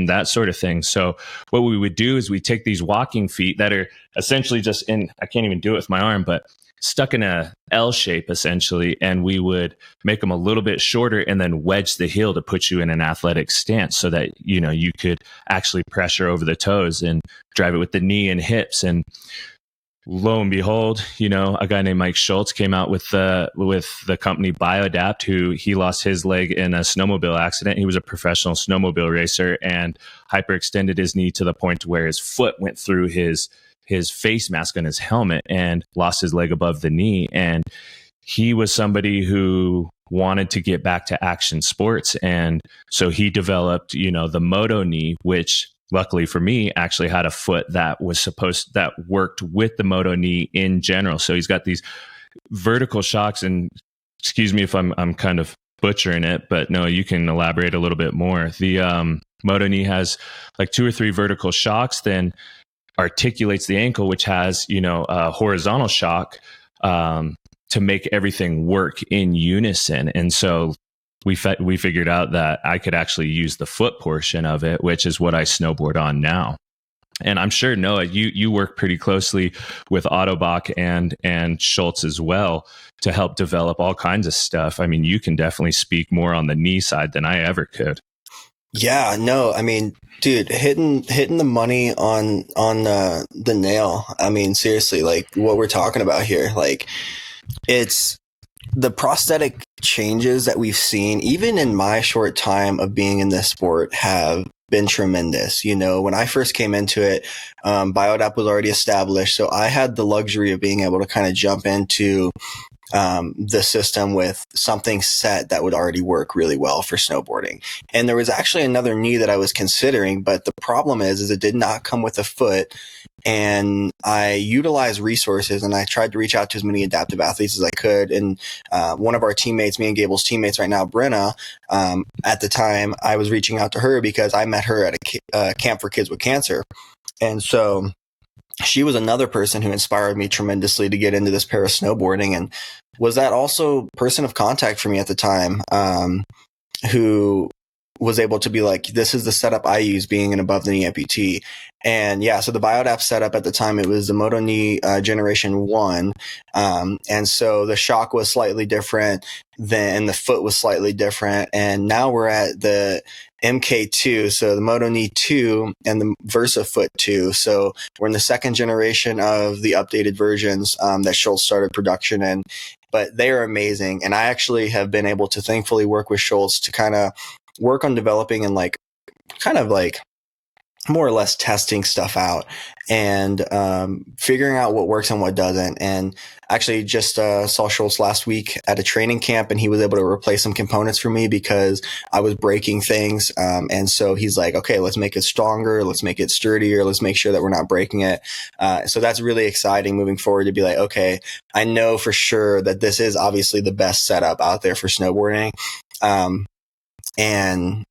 that sort of thing. So what we would do is we take these walking feet that are essentially just I can't even do it with my arm, but stuck in a L shape essentially. And we would make them a little bit shorter and then wedge the heel to put you in an athletic stance so that, you could actually pressure over the toes and drive it with the knee and hips. And lo and behold, a guy named Mike Schultz came out with the company BioAdapt, who he lost his leg in a snowmobile accident. He was a professional snowmobile racer and hyperextended his knee to the point where his foot went through his face mask on his helmet and lost his leg above the knee. And he was somebody who wanted to get back to action sports. And so he developed, the Moto knee, which luckily for me actually had a foot that worked with the Moto knee in general. So he's got these vertical shocks, and excuse me if I'm kind of butchering it, but no, you can elaborate a little bit more. The Moto knee has like 2 or 3 vertical shocks, then articulates the ankle, which has, a horizontal shock, to make everything work in unison. And so we figured out that I could actually use the foot portion of it, which is what I snowboard on now. And I'm sure, Noah, you work pretty closely with Autobach and Schultz as well to help develop all kinds of stuff. I mean, you can definitely speak more on the knee side than I ever could. Yeah, no, I mean, dude, hitting the money on the nail. I mean, seriously, like what we're talking about here, like it's the prosthetic changes that we've seen, even in my short time of being in this sport, have been tremendous. When I first came into it, BioAdapt was already established. So I had the luxury of being able to kind of jump into the system with something set that would already work really well for snowboarding. And there was actually another knee that I was considering, but the problem is it did not come with a foot. And I utilized resources, and I tried to reach out to as many adaptive athletes as I could. And one of our teammates, me and Gabel's teammates right now, Brenna, at the time, I was reaching out to her because I met her at a camp for kids with cancer. And so she was another person who inspired me tremendously to get into this para snowboarding, and was that also person of contact for me at the time, who was able to be like, this is the setup I use being an above the knee amputee. And yeah, so the BioAdapt setup at the time, it was the Moto knee generation 1. And so the shock was slightly different, then the foot was slightly different. And now we're at the MK2, so the Moto knee 2 and the Versa foot 2. So we're in the second generation of the updated versions that Schultz started production in. But they are amazing. And I actually have been able to thankfully work with Schultz to kind of work on developing and kind of more or less testing stuff out and figuring out what works and what doesn't. And actually just saw Schultz last week at a training camp, and he was able to replace some components for me because I was breaking things. And so he's like, okay, let's make it stronger. Let's make it sturdier. Let's make sure that we're not breaking it. So that's really exciting moving forward to be like, okay, I know for sure that this is obviously the best setup out there for snowboarding. And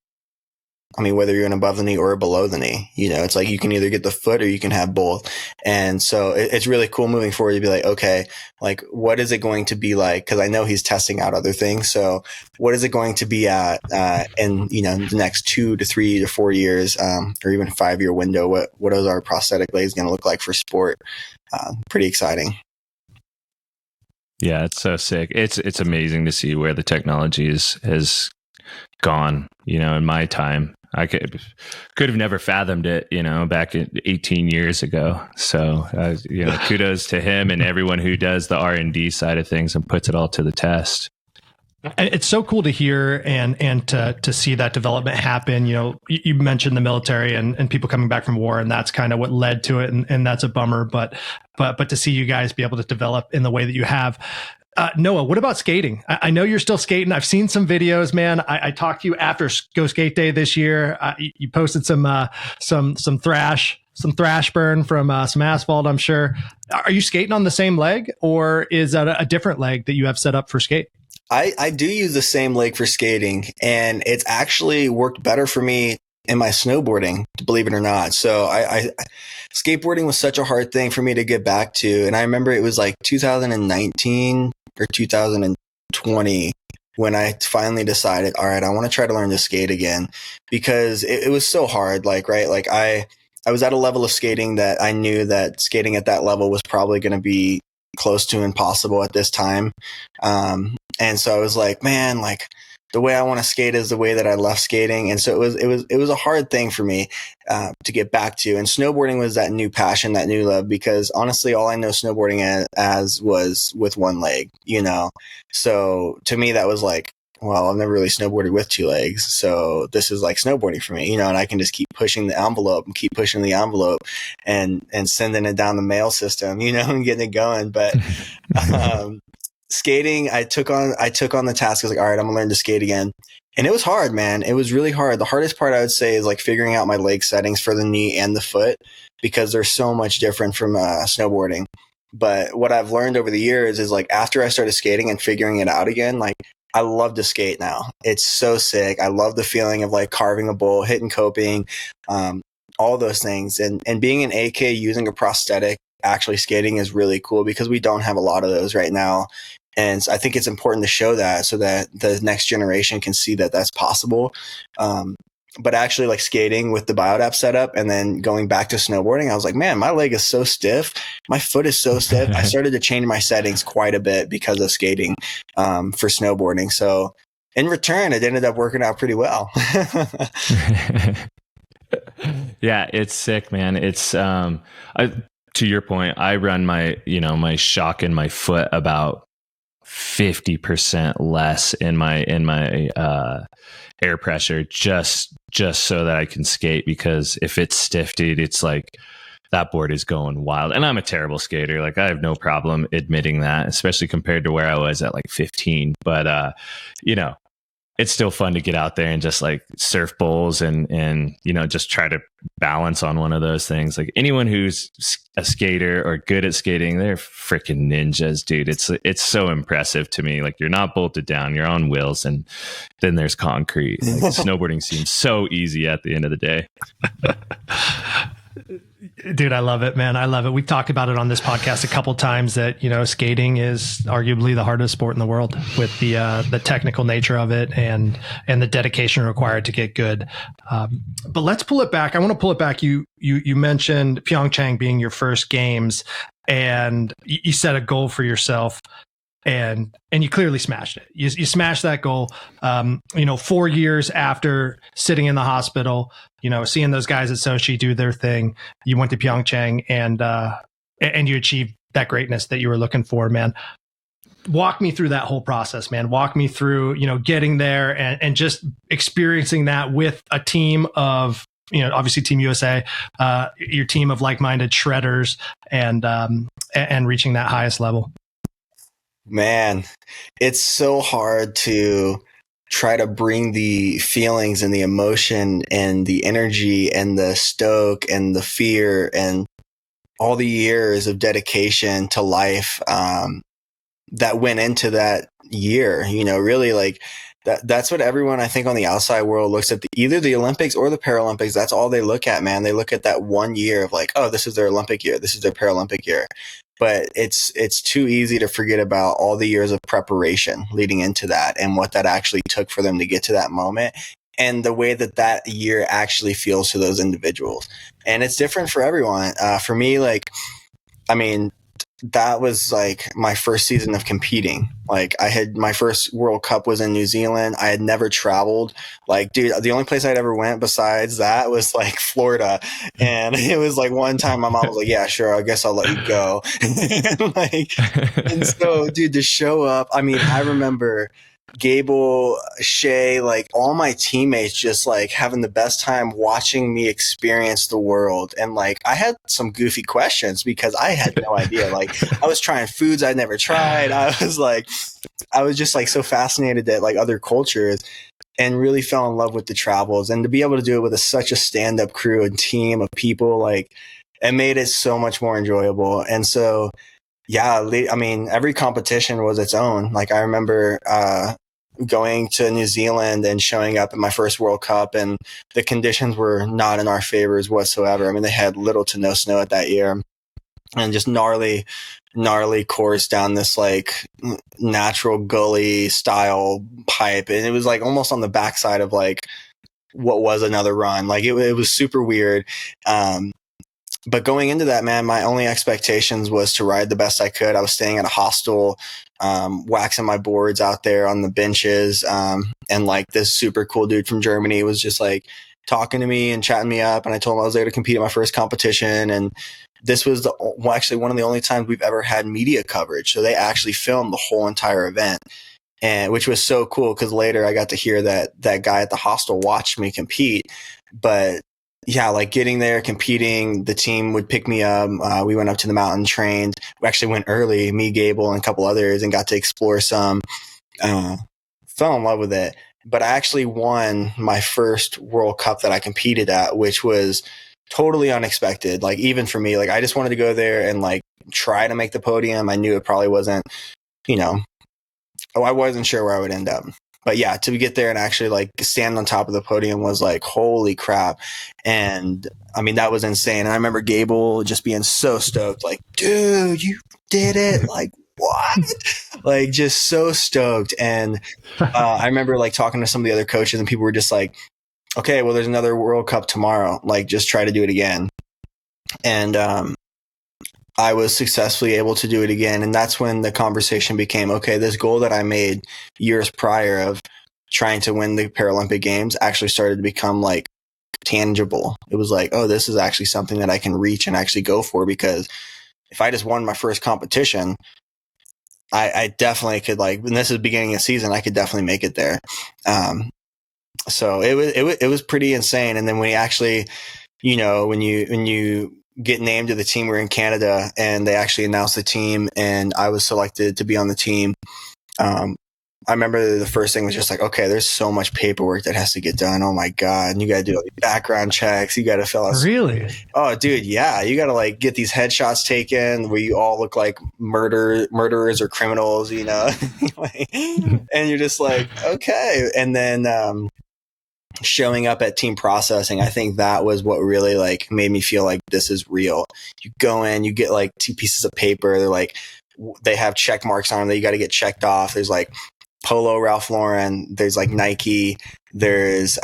I mean, whether you're an above the knee or below the knee, it's like you can either get the foot or you can have both. And so it's really cool moving forward to be like, okay, like what is it going to be like? Cause I know he's testing out other things. So what is it going to be at, in, the next 2 to 3 to 4 years, or even 5-year window? What is our prosthetic legs going to look like for sport? Pretty exciting. Yeah, it's so sick. It's amazing to see where the technology has gone. In my time, I could have never fathomed it, back 18 years ago. So, kudos to him and everyone who does the R&D side of things and puts it all to the test. It's so cool to hear and to see that development happen. You mentioned the military and people coming back from war, and that's kind of what led to it. And that's a bummer, but to see you guys be able to develop in the way that you have. Noah, what about skating? I know you're still skating. I've seen some videos, man. I talked to you after Go Skate Day this year. You posted some thrash burn from some asphalt, I'm sure. Are you skating on the same leg, or is that a different leg that you have set up for skate? I do use the same leg for skating, and it's actually worked better for me in my snowboarding, believe it or not. So I skateboarding was such a hard thing for me to get back to. And I remember it was like 2019 or 2020 when I finally decided, all right, I want to try to learn to skate again, because it was so hard. I was at a level of skating that I knew that skating at that level was probably going to be close to impossible at this time. And so I was like, man, the way I want to skate is the way that I left skating. And so it was a hard thing for me to get back to. And snowboarding was that new passion, that new love, because honestly, all I know snowboarding as was with one leg, you know? So to me, that was like, well, I've never really snowboarded with two legs. So this is like snowboarding for me, you know, and I can just keep pushing the envelope and keep pushing the envelope and sending it down the mail system, you know, and getting it going. But, skating, I took on the task. I was like, all right, I'm gonna learn to skate again. And it was hard, man. It was really hard. The hardest part I would say is like figuring out my leg settings for the knee and the foot, because they're so much different from snowboarding. But what I've learned over the years is like after I started skating and figuring it out again, like I love to skate now. It's so sick. I love the feeling of like carving a bowl, hitting coping, all those things. And being an AK using a prosthetic, actually skating is really cool because we don't have a lot of those right now. And so I think it's important to show that so that the next generation can see that that's possible. But actually like skating with the biodap setup and then going back to snowboarding, I was like, man, my leg is so stiff. My foot is so stiff. I started to change my settings quite a bit because of skating for snowboarding. So in return, it ended up working out pretty well. Yeah, it's sick, man. It's to your point, I run my shock in my foot about 50% less in my air pressure just so that I can skate, because if it's stiff, dude, it's like that board is going wild. And I'm a terrible skater. Like I have no problem admitting that, especially compared to where I was at like 15. But you know, it's still fun to get out there and just like surf bowls and you know, just try to balance on one of those things. Like anyone who's a skater or good at skating, they're freaking ninjas, dude. It's so impressive to me. Like you're not bolted down, you're on wheels, and then there's concrete. Like snowboarding seems so easy at the end of the day. Dude, I love it, man. I love it. We've talked about it on this podcast a couple times that, you know, skating is arguably the hardest sport in the world with the technical nature of it and the dedication required to get good. But let's pull it back. I want to pull it back. You mentioned Pyeongchang being your first games, and you set a goal for yourself. And you clearly smashed it. You smashed that goal. 4 years after sitting in the hospital, you know, seeing those guys at Sochi do their thing, you went to Pyeongchang and you achieved that greatness that you were looking for, man. Walk me through that whole process, man. Walk me through, you know, getting there and just experiencing that with a team of, you know, obviously Team USA, your team of like-minded shredders, and reaching that highest level. Man, it's so hard to try to bring the feelings and the emotion and the energy and the stoke and the fear and all the years of dedication to life that went into that year. You know, really like that's what everyone, I think, on the outside world looks at, either the Olympics or the Paralympics. That's all they look at, man. They look at that 1 year of like, oh, this is their Olympic year, this is their Paralympic year. But it's too easy to forget about all the years of preparation leading into that and what that actually took for them to get to that moment and the way that year actually feels to those individuals. And it's different for everyone. For me, like, I mean, that was like my first season of competing. Like my first World Cup was in New Zealand. I had never traveled. Like, dude, the only place I'd ever went besides that was like Florida. And it was like one time my mom was like, yeah, sure, I guess I'll let you go. and so, dude, to show up, I mean, I remember Gabel, Shay, like all my teammates just like having the best time watching me experience the world. And like I had some goofy questions because I had no idea. Like I was trying foods I'd never tried. I was just like so fascinated at like other cultures and really fell in love with the travels. And to be able to do it with such a stand-up crew and team of people, like it made it so much more enjoyable. And so yeah, I mean, every competition was its own. Like I remember going to New Zealand and showing up at my first World Cup, and the conditions were not in our favors whatsoever. I mean, they had little to no snow at that year, and just gnarly course down this like natural gully style pipe. And it was like almost on the backside of like what was another run. Like it was super weird. but going into that, man, my only expectations was to ride the best I could. I was staying at a hostel, waxing my boards out there on the benches. And like this super cool dude from Germany was just like talking to me and chatting me up. And I told him I was there to compete at my first competition. And this was actually one of the only times we've ever had media coverage. So they actually filmed the whole entire event. And which was so cool because later I got to hear that guy at the hostel watched me compete. But yeah, like getting there, competing, the team would pick me up. We went up to the mountain, trained. We actually went early, me, Gabel, and a couple others, and got to explore some. Fell in love with it. But I actually won my first World Cup that I competed at, which was totally unexpected. Like even for me, like I just wanted to go there and like try to make the podium. I knew it probably wasn't, I wasn't sure where I would end up. But yeah, to get there and actually like stand on top of the podium was like, holy crap. And I mean, that was insane. And I remember Gabel just being so stoked, like, dude, you did it. Like, what? Like just so stoked. And I remember like talking to some of the other coaches and people were just like, okay, well, there's another World Cup tomorrow. Like just try to do it again. And I was successfully able to do it again. And that's when the conversation became, okay, this goal that I made years prior of trying to win the Paralympic Games actually started to become like tangible. It was like, oh, this is actually something that I can reach and actually go for, because if I just won my first competition, I definitely could, like, when this is beginning of season, I could definitely make it there. So it was pretty insane. And then when you actually, when you get named to the team, we're in Canada and they actually announced the team and I was selected to be on the team. I remember the first thing was just like, okay, there's so much paperwork that has to get done. Oh my God. And you got to do background checks. You got to fill out. Really? Oh dude. Yeah. You got to like get these headshots taken where you all look like murderers or criminals, and you're just like, okay. And then, showing up at team processing, I think that was what really like made me feel like this is real. You go in, you get like 2 pieces of paper. They're like, they have check marks on them that you got to get checked off. There's like Polo, Ralph Lauren. There's like Nike. There's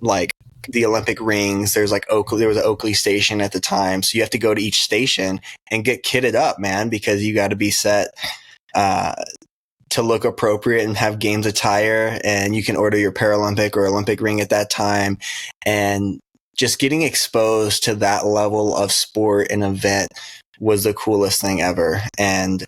like the Olympic rings. There's like Oakley. There was an Oakley station at the time. So you have to go to each station and get kitted up, man, because you got to be set to look appropriate and have games attire, and you can order your Paralympic or Olympic ring at that time. And just getting exposed to that level of sport and event was the coolest thing ever. And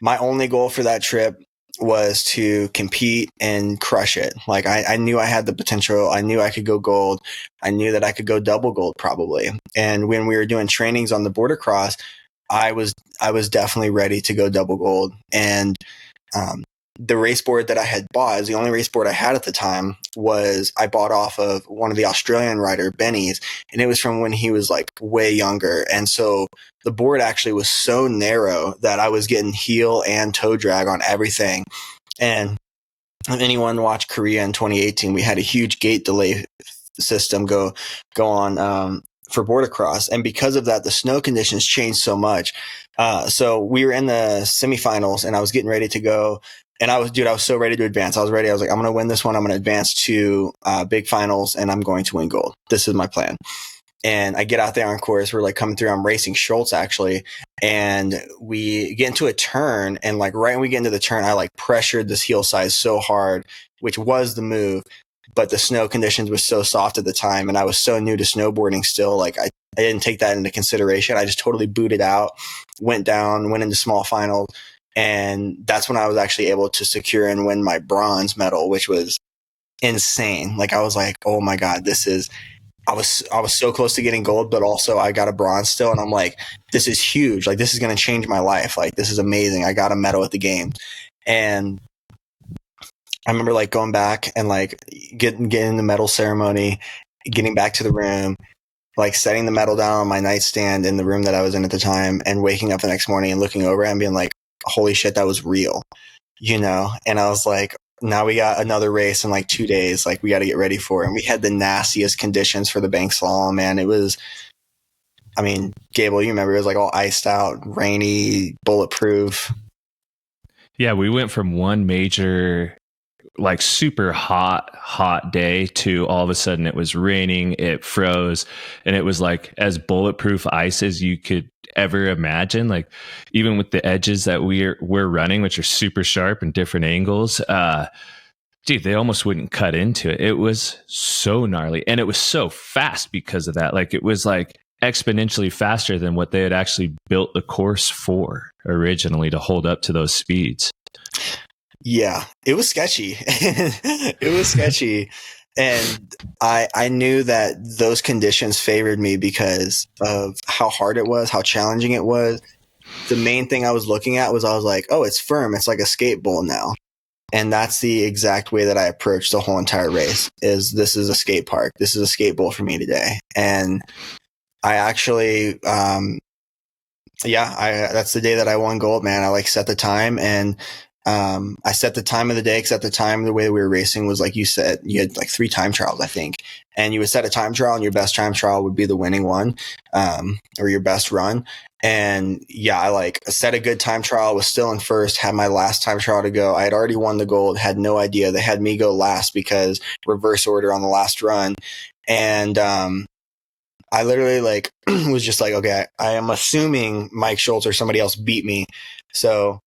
my only goal for that trip was to compete and crush it. Like I knew I had the potential. I knew I could go gold. I knew that I could go double gold probably. And when we were doing trainings on the border cross, I was definitely ready to go double gold. And the race board that I had bought, is the only race board I had at the time, was I bought off of one of the Australian rider, Benny's, and it was from when he was like way younger. And so the board actually was so narrow that I was getting heel and toe drag on everything. And if anyone watched Korea in 2018, we had a huge gate delay system go on for border cross. And because of that, the snow conditions changed so much. So we were in the semifinals and I was getting ready to go. And I was so ready to advance. I was ready. I was like, I'm going to win this one. I'm going to advance to big finals and I'm going to win gold. This is my plan. And I get out there on course. We're like coming through. I'm racing Schultz actually. And we get into a turn. And like right when we get into the turn, I like pressured this heel size so hard, which was the move. But the snow conditions were so soft at the time. And I was so new to snowboarding still. Like I didn't take that into consideration. I just totally booted out, went down, went into small finals. And that's when I was actually able to secure and win my bronze medal, which was insane. Like I was like, oh my God, I was so close to getting gold, but also I got a bronze still. And I'm like, this is huge. Like this is going to change my life. Like this is amazing. I got a medal at the game. And I remember like going back and like getting the medal ceremony, getting back to the room, like setting the medal down on my nightstand in the room that I was in at the time, and waking up the next morning and looking over it and being like, holy shit, that was real, And I was like, now we got another race in like 2 days. Like we got to get ready for it. And we had the nastiest conditions for the bank slalom, man. It was, I mean, Gabel, you remember, it was like all iced out, rainy, bulletproof. Yeah. We went from one major like super hot day to all of a sudden it was raining, it froze, and it was like as bulletproof ice as you could ever imagine. Like even with the edges that we're running, which are super sharp and different angles, dude, they almost wouldn't cut into it. It was so gnarly, and it was so fast because of that. Like it was like exponentially faster than what they had actually built the course for originally to hold up to those speeds. Yeah, it was sketchy. It was sketchy. And I knew that those conditions favored me because of how hard it was, how challenging it was. The main thing I was looking at was I was like, oh, it's firm. It's like a skate bowl now. And that's the exact way that I approached the whole entire race. Is this is a skate park. This is a skate bowl for me today. And I actually, that's the day that I won gold, man. I like set the time, and I set the time of the day because at the time, the way we were racing was like you said, you had like 3 time trials, I think. And you would set a time trial, and your best time trial would be the winning one, or your best run. And yeah, I like set a good time trial, was still in first, had my last time trial to go. I had already won the gold, had no idea. They had me go last because reverse order on the last run. And I literally like was just like, okay, I am assuming Mike Schultz or somebody else beat me. So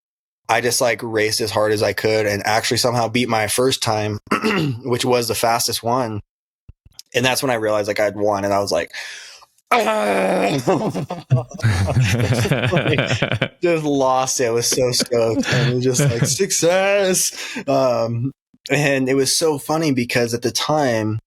I just like raced as hard as I could and actually somehow beat my first time, which was the fastest one. And that's when I realized like I'd won, and I was like, just lost it. I was so stoked, and it was just like success. And it was so funny because at the time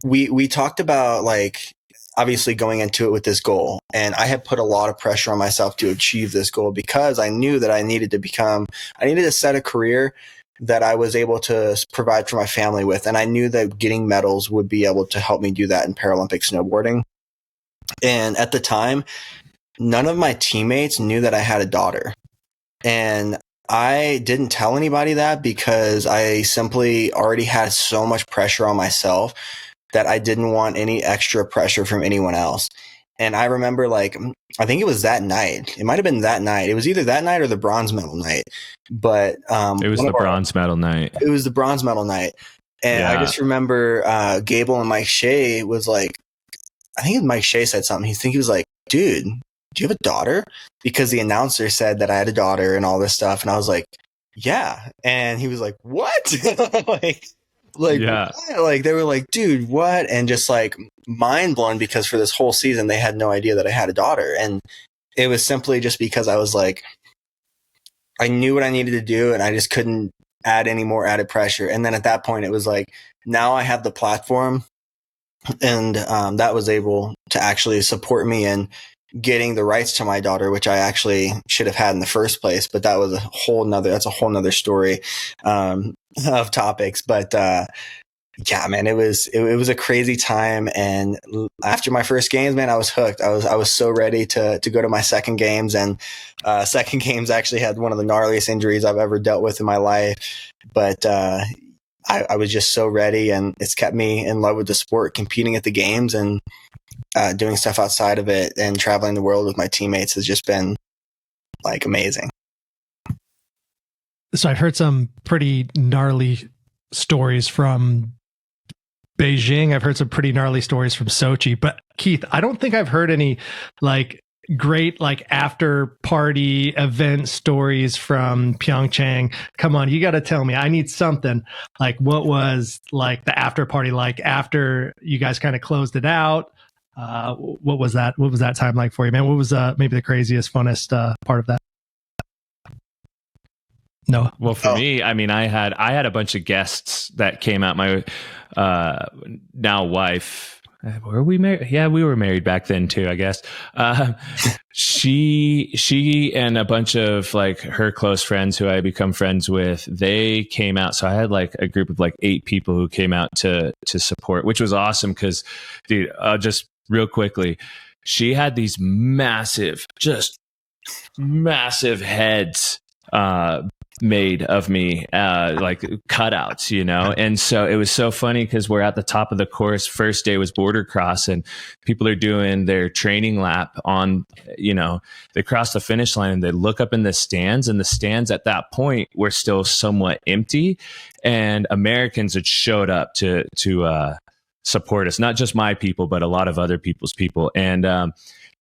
we talked about like obviously going into it with this goal, and I had put a lot of pressure on myself to achieve this goal because I knew that I needed to set a career that I was able to provide for my family with. And I knew that getting medals would be able to help me do that in Paralympic snowboarding. And at the time, none of my teammates knew that I had a daughter. And I didn't tell anybody that because I simply already had so much pressure on myself that I didn't want any extra pressure from anyone else. And I remember like, I think it was that night. It might've been that night. It was either that night or the bronze medal night, but, it was the bronze medal night. It was the bronze medal night. And I just remember, Gabel and Mike Shea was like, I think Mike Shea said something. He was like, dude, do you have a daughter? Because the announcer said that I had a daughter and all this stuff. And I was like, yeah. And he was like, what? Like they were like, dude, what? And just like mind blown because for this whole season, they had no idea that I had a daughter. And it was simply just because I was like, I knew what I needed to do and I just couldn't add any more added pressure. And then at that point, it was like, now I have the platform, and that was able to actually support me in getting the rights to my daughter, which I actually should have had in the first place. But that was that's a whole nother story of topics. But yeah, man, it was a crazy time. And after my first games, man, I was hooked. I was so ready to go to my second games, and second games actually had one of the gnarliest injuries I've ever dealt with in my life. But I was just so ready, and it's kept me in love with the sport, competing at the games and doing stuff outside of it, and traveling the world with my teammates has just been like amazing. So I've heard some pretty gnarly stories from Beijing. I've heard some pretty gnarly stories from Sochi, but Keith, I don't think I've heard any like great like after party event stories from Pyeongchang. Come on, you got to tell me. I need something. Like, what was like the after party like after you guys kind of closed it out? What was that? What was that time like for you, man? What was maybe the craziest, funnest part of that? No. Well, for me, I mean, I had a bunch of guests that came out. My now wife. Were we married? Yeah, we were married back then too, I guess. She and a bunch of like her close friends who I become friends with, they came out. So I had like a group of like 8 people who came out to support, which was awesome. Cause dude, just real quickly, she had these massive heads, made of me, like cutouts, you know? And so it was so funny because we're at the top of the course. First day was border cross, and people are doing their training lap on, you know, they cross the finish line and they look up in the stands, and the stands at that point were still somewhat empty. And Americans had showed up to support us, not just my people, but a lot of other people's people. And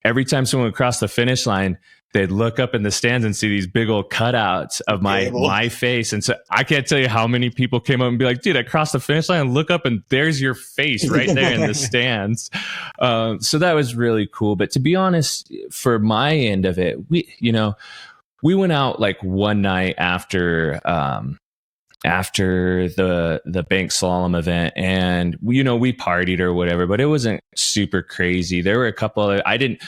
every time someone would cross the finish line, they'd look up in the stands and see these big old cutouts of my face. And so I can't tell you how many people came up and be like, dude, I crossed the finish line, and look up and there's your face right there in the stands. So that was really cool. But to be honest, for my end of it, we went out like one night after the bank slalom event, and we partied or whatever, but it wasn't super crazy. There were a couple of, I didn't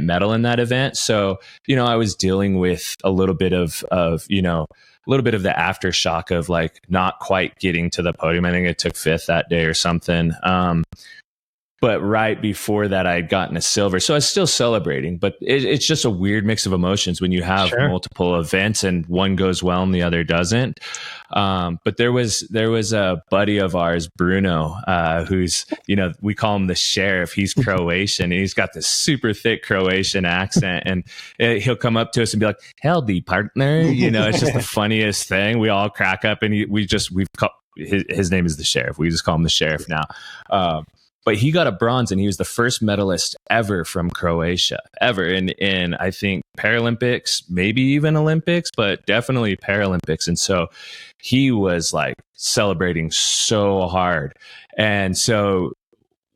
medal in that event. So, I was dealing with a little bit of the aftershock of like not quite getting to the podium. I think I took 5th that day or something. But right before that, I had gotten a silver. So I was still celebrating, but it's just a weird mix of emotions when you have multiple events and one goes well and the other doesn't. But there was a buddy of ours, Bruno, who's, we call him the sheriff. He's Croatian, and he's got this super thick Croatian accent, and he'll come up to us and be like, "Howdy, partner." It's just the funniest thing. We all crack up, and his name is the sheriff. We just call him the sheriff now. But he got a bronze, and he was the first medalist ever from Croatia, ever in I think Paralympics, maybe even Olympics, but definitely Paralympics. And so he was like celebrating so hard. And so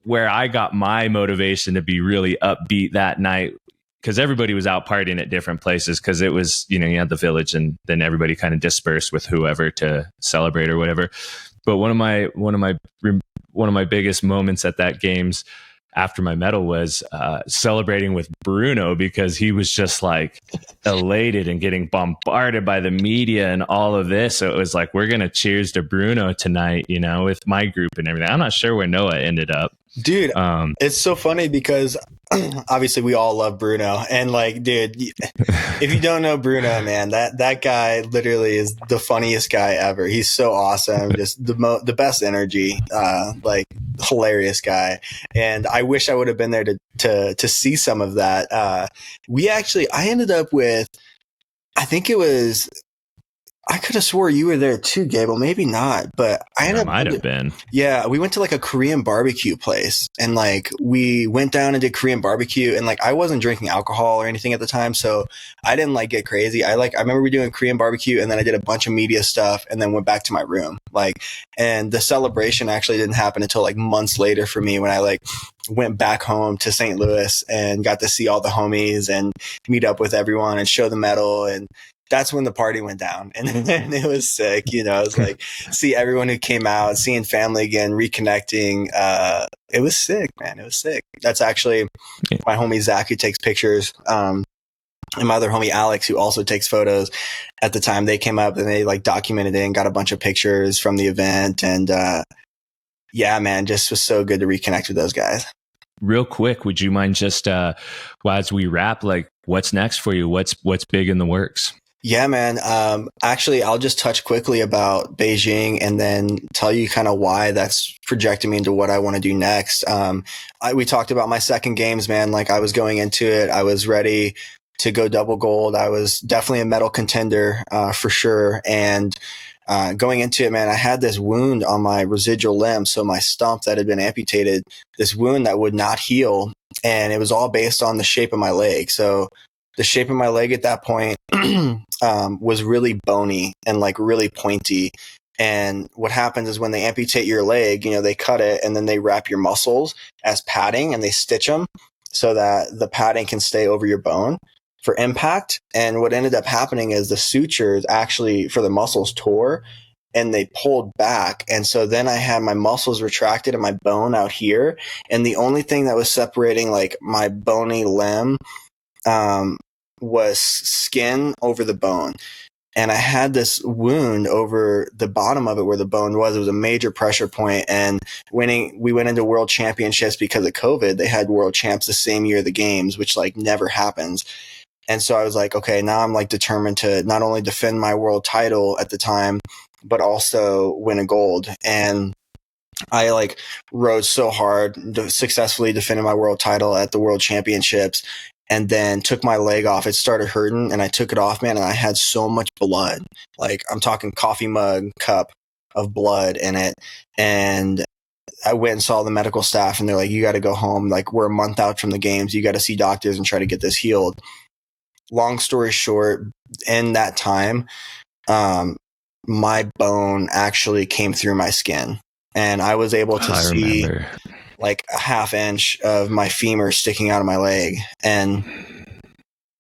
where I got my motivation to be really upbeat that night, because everybody was out partying at different places, because it was, you had the village, and then everybody kind of dispersed with whoever to celebrate or whatever. But one of my biggest moments at that games after my medal was celebrating with Bruno, because he was just like elated and getting bombarded by the media and all of this. So it was like, we're going to cheers to Bruno tonight, with my group and everything. I'm not sure where Noah ended up. Dude, it's so funny because obviously we all love Bruno, and like, dude, if you don't know Bruno, man, that guy literally is the funniest guy ever. He's so awesome, just the best energy, like hilarious guy. And I wish I would have been there to see some of that. I ended up with, I think it was, I could have swore you were there too, Gabel. Maybe not, but I might have been. Yeah, we went to like a Korean barbecue place, and like we went down and did Korean barbecue, and like I wasn't drinking alcohol or anything at the time, so I didn't like get crazy. I remember we doing Korean barbecue, and then I did a bunch of media stuff, and then went back to my room. And the celebration actually didn't happen until like months later for me, when I like went back home to St. Louis and got to see all the homies and meet up with everyone and show the medal. And that's when the party went down, and it was sick. It was like, see everyone who came out, seeing family again, reconnecting. It was sick, man. It was sick. That's actually my homie Zach, who takes pictures, and my other homie Alex, who also takes photos. At the time, they came up and they like documented it and got a bunch of pictures from the event. And yeah, man, just was so good to reconnect with those guys. Real quick, would you mind just as we wrap, like, what's next for you? What's big in the works? Yeah, man. Actually, I'll just touch quickly about Beijing and then tell you kind of why that's projecting me into what I want to do next. We talked about my second games, man. Like, I was going into it, I was ready to go double gold. I was definitely a medal contender, for sure. And going into it, man, I had this wound on my residual limb. So my stump that had been amputated, this wound that would not heal. And it was all based on the shape of my leg. So the shape of my leg at that point was really bony and like really pointy. And what happens is when they amputate your leg, they cut it and then they wrap your muscles as padding and they stitch them so that the padding can stay over your bone for impact. And what ended up happening is the sutures actually for the muscles tore and they pulled back. And so then I had my muscles retracted and my bone out here. And the only thing that was separating like my bony limb was skin over the bone. And I had this wound over the bottom of it where the bone was. It was a major pressure point. And we went into world championships because of COVID. They had world champs the same year of the games, which like never happens. And so I was like, okay, now I'm like determined to not only defend my world title at the time, but also win a gold. And I like rode so hard, successfully defended my world title at the world championships, and then took my leg off. It started hurting and I took it off, man. And I had so much blood. Like I'm talking coffee mug cup of blood in it. And I went and saw the medical staff and they're like, you got to go home. Like we're a month out from the games. You got to see doctors and try to get this healed. Long story short, in that time, my bone actually came through my skin and I was able to see like a half inch of my femur sticking out of my leg. And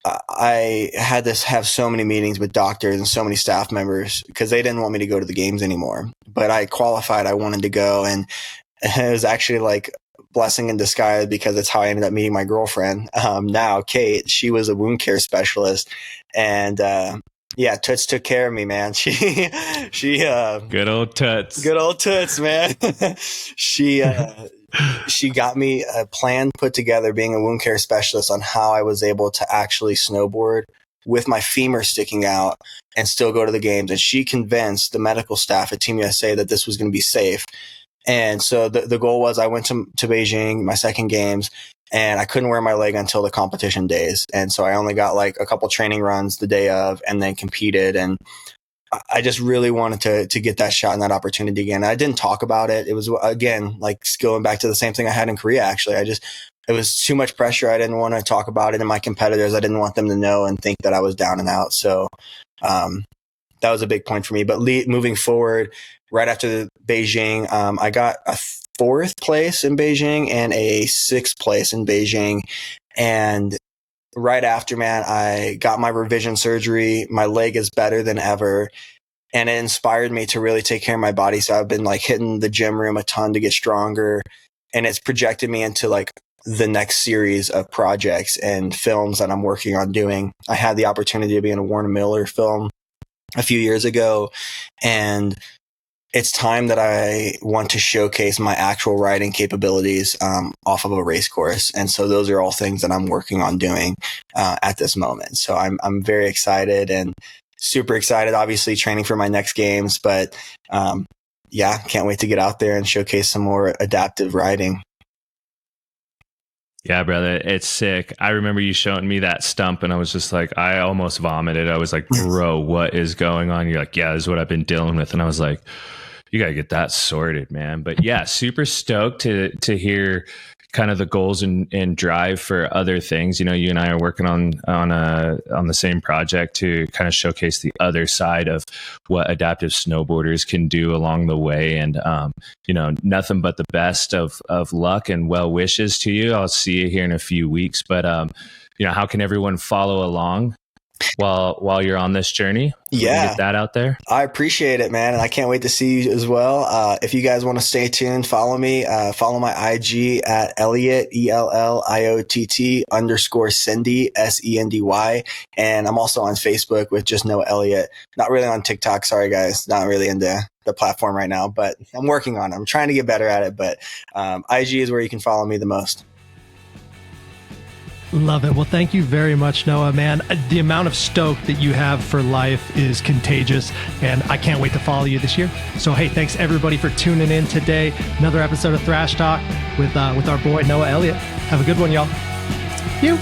I had to have so many meetings with doctors and so many staff members because they didn't want me to go to the games anymore. But I qualified. I wanted to go. And it was actually like blessing in disguise because it's how I ended up meeting my girlfriend. Now, Kate, she was a wound care specialist. And yeah, Toots took care of me, man. She good old Toots, man. She got me a plan put together being a wound care specialist on how I was able to actually snowboard with my femur sticking out and still go to the games. And she convinced the medical staff at Team USA that this was going to be safe. And so the goal was I went to Beijing, my second games, and I couldn't wear my leg until the competition days. And so I only got like a couple training runs the day of and then competed. And I just really wanted to get that shot and that opportunity again. I didn't talk about it. It was, again, like going back to the same thing I had in Korea, actually. It was too much pressure. I didn't want to talk about it. And my competitors, I didn't want them to know and think that I was down and out. So that was a big point for me. But moving forward, right after Beijing, I got a 4th place in Beijing and a 6th place in Beijing. And right after, man, I got my revision surgery. My leg is better than ever. And it inspired me to really take care of my body. So I've been like hitting the gym room a ton to get stronger. And it's projected me into like the next series of projects and films that I'm working on doing. I had the opportunity to be in a Warner Miller film a few years ago. And it's time that I want to showcase my actual riding capabilities off of a race course. And so those are all things that I'm working on doing at this moment. So I'm very excited and super excited, obviously training for my next games, but yeah, can't wait to get out there and showcase some more adaptive riding. Yeah, brother, it's sick. I remember you showing me that stump and I was just like, I almost vomited. I was like, bro, what is going on? You're like, yeah, this is what I've been dealing with. And I was like, you got to get that sorted, man. But yeah, super stoked to hear kind of the goals and drive for other things. You know, you and I are working on the same project to kind of showcase the other side of what adaptive snowboarders can do along the way. And, you know, nothing but the best of luck and well wishes to you. I'll see you here in a few weeks, but, you know, how can everyone follow along while you're on this journey? Yeah, get that out there. I appreciate it, man, and I can't wait to see you as well. If you guys want to stay tuned, follow me. Follow my IG at Elliot ELLIOTT _Sendy SENDY, and I'm also on Facebook with just Noah Elliott. Not really on TikTok, sorry guys. Not really into the platform right now, but I'm working on it. I'm trying to get better at it, but IG is where you can follow me the most. Love it. Well, thank you very much, Noah, man. The amount of stoke that you have for life is contagious, and I can't wait to follow you this year. So, hey, thanks everybody for tuning in today. Another episode of Thrash Talk with our boy, Noah Elliott. Have a good one, y'all. You.